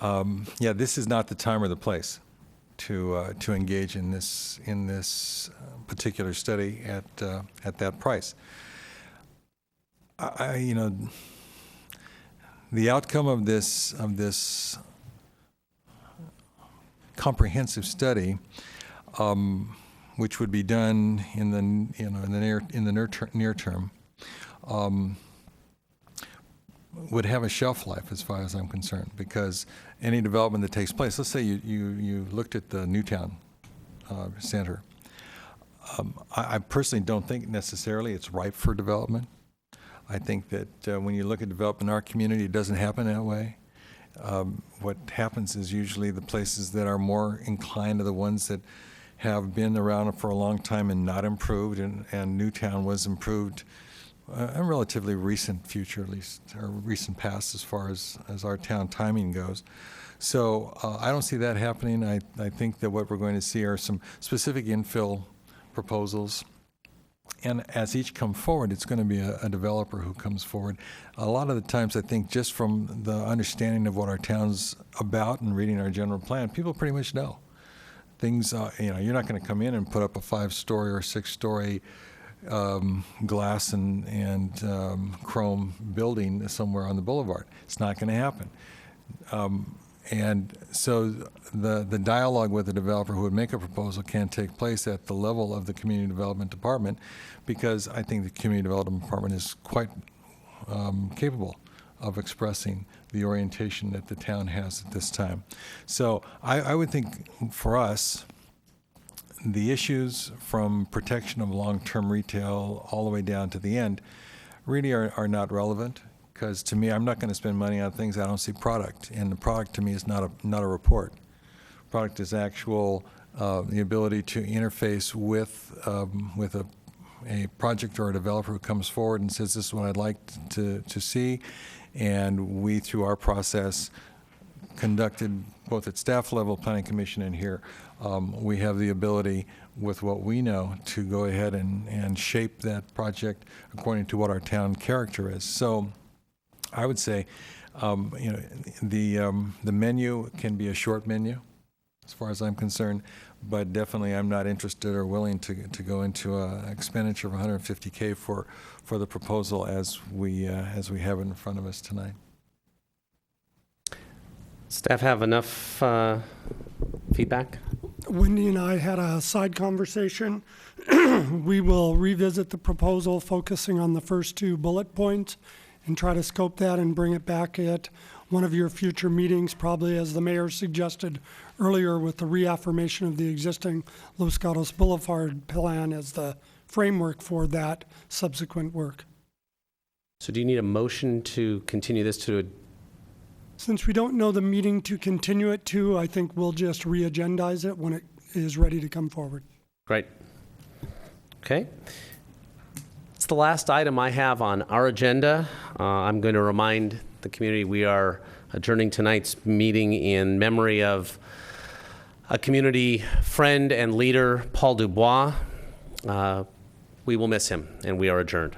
Yeah, this is not the time or the place to engage in this particular study at that price. The outcome of this comprehensive study, which would be done in the near term, would have a shelf life as far as I'm concerned, because any development that takes place, let's say you looked at the Newtown Center. I personally don't think necessarily it's ripe for development. I think that when you look at development in our community, it doesn't happen that way. What happens is usually the places that are more inclined are the ones that have been around for a long time and not improved, and Newtown was improved in relatively recent future, at least, or recent past as far as our town timing goes. So I don't see that happening. I think that what we're going to see are some specific infill proposals. And as each come forward, it's going to be a developer who comes forward. A lot of the times, I think, just from the understanding of what our town's about and reading our general plan, people pretty much know. Things, you're not going to come in and put up a 5-story or 6-story glass and chrome building somewhere on the boulevard. It's not going to happen. And so the dialogue with the developer who would make a proposal can take place at the level of the Community Development Department, because I think the Community Development Department is quite capable of expressing the orientation that the town has at this time. So I would think for us, the issues from protection of long-term retail all the way down to the end really are not relevant, because to me, I'm not going to spend money on things I don't see product, and the product to me is not a report. Product is actual the ability to interface with a project or a developer who comes forward and says, this is what I'd like to see, and we, through our process, conducted both at staff level, planning commission, and here, we have the ability with what we know to go ahead and shape that project according to what our town character is. So I would say, the menu can be a short menu, as far as I'm concerned, but definitely I'm not interested or willing to go into an expenditure of $150K for the proposal as we have it in front of us tonight. Staff have enough feedback? Wendy and I had a side conversation. We will revisit the proposal, focusing on the first 2 bullet points, and try to scope that and bring it back at one of your future meetings, probably as the mayor suggested earlier, with the reaffirmation of the existing Los Gatos Boulevard plan as the framework for that subsequent work. So do you need a motion to continue this to Since we don't know the meeting to continue it to, I think we'll just re-agendize it when it is ready to come forward. Great. Okay. It's the last item I have on our agenda. I'm going to remind the community we are adjourning tonight's meeting in memory of a community friend and leader, Paul Dubois. We will miss him, and we are adjourned.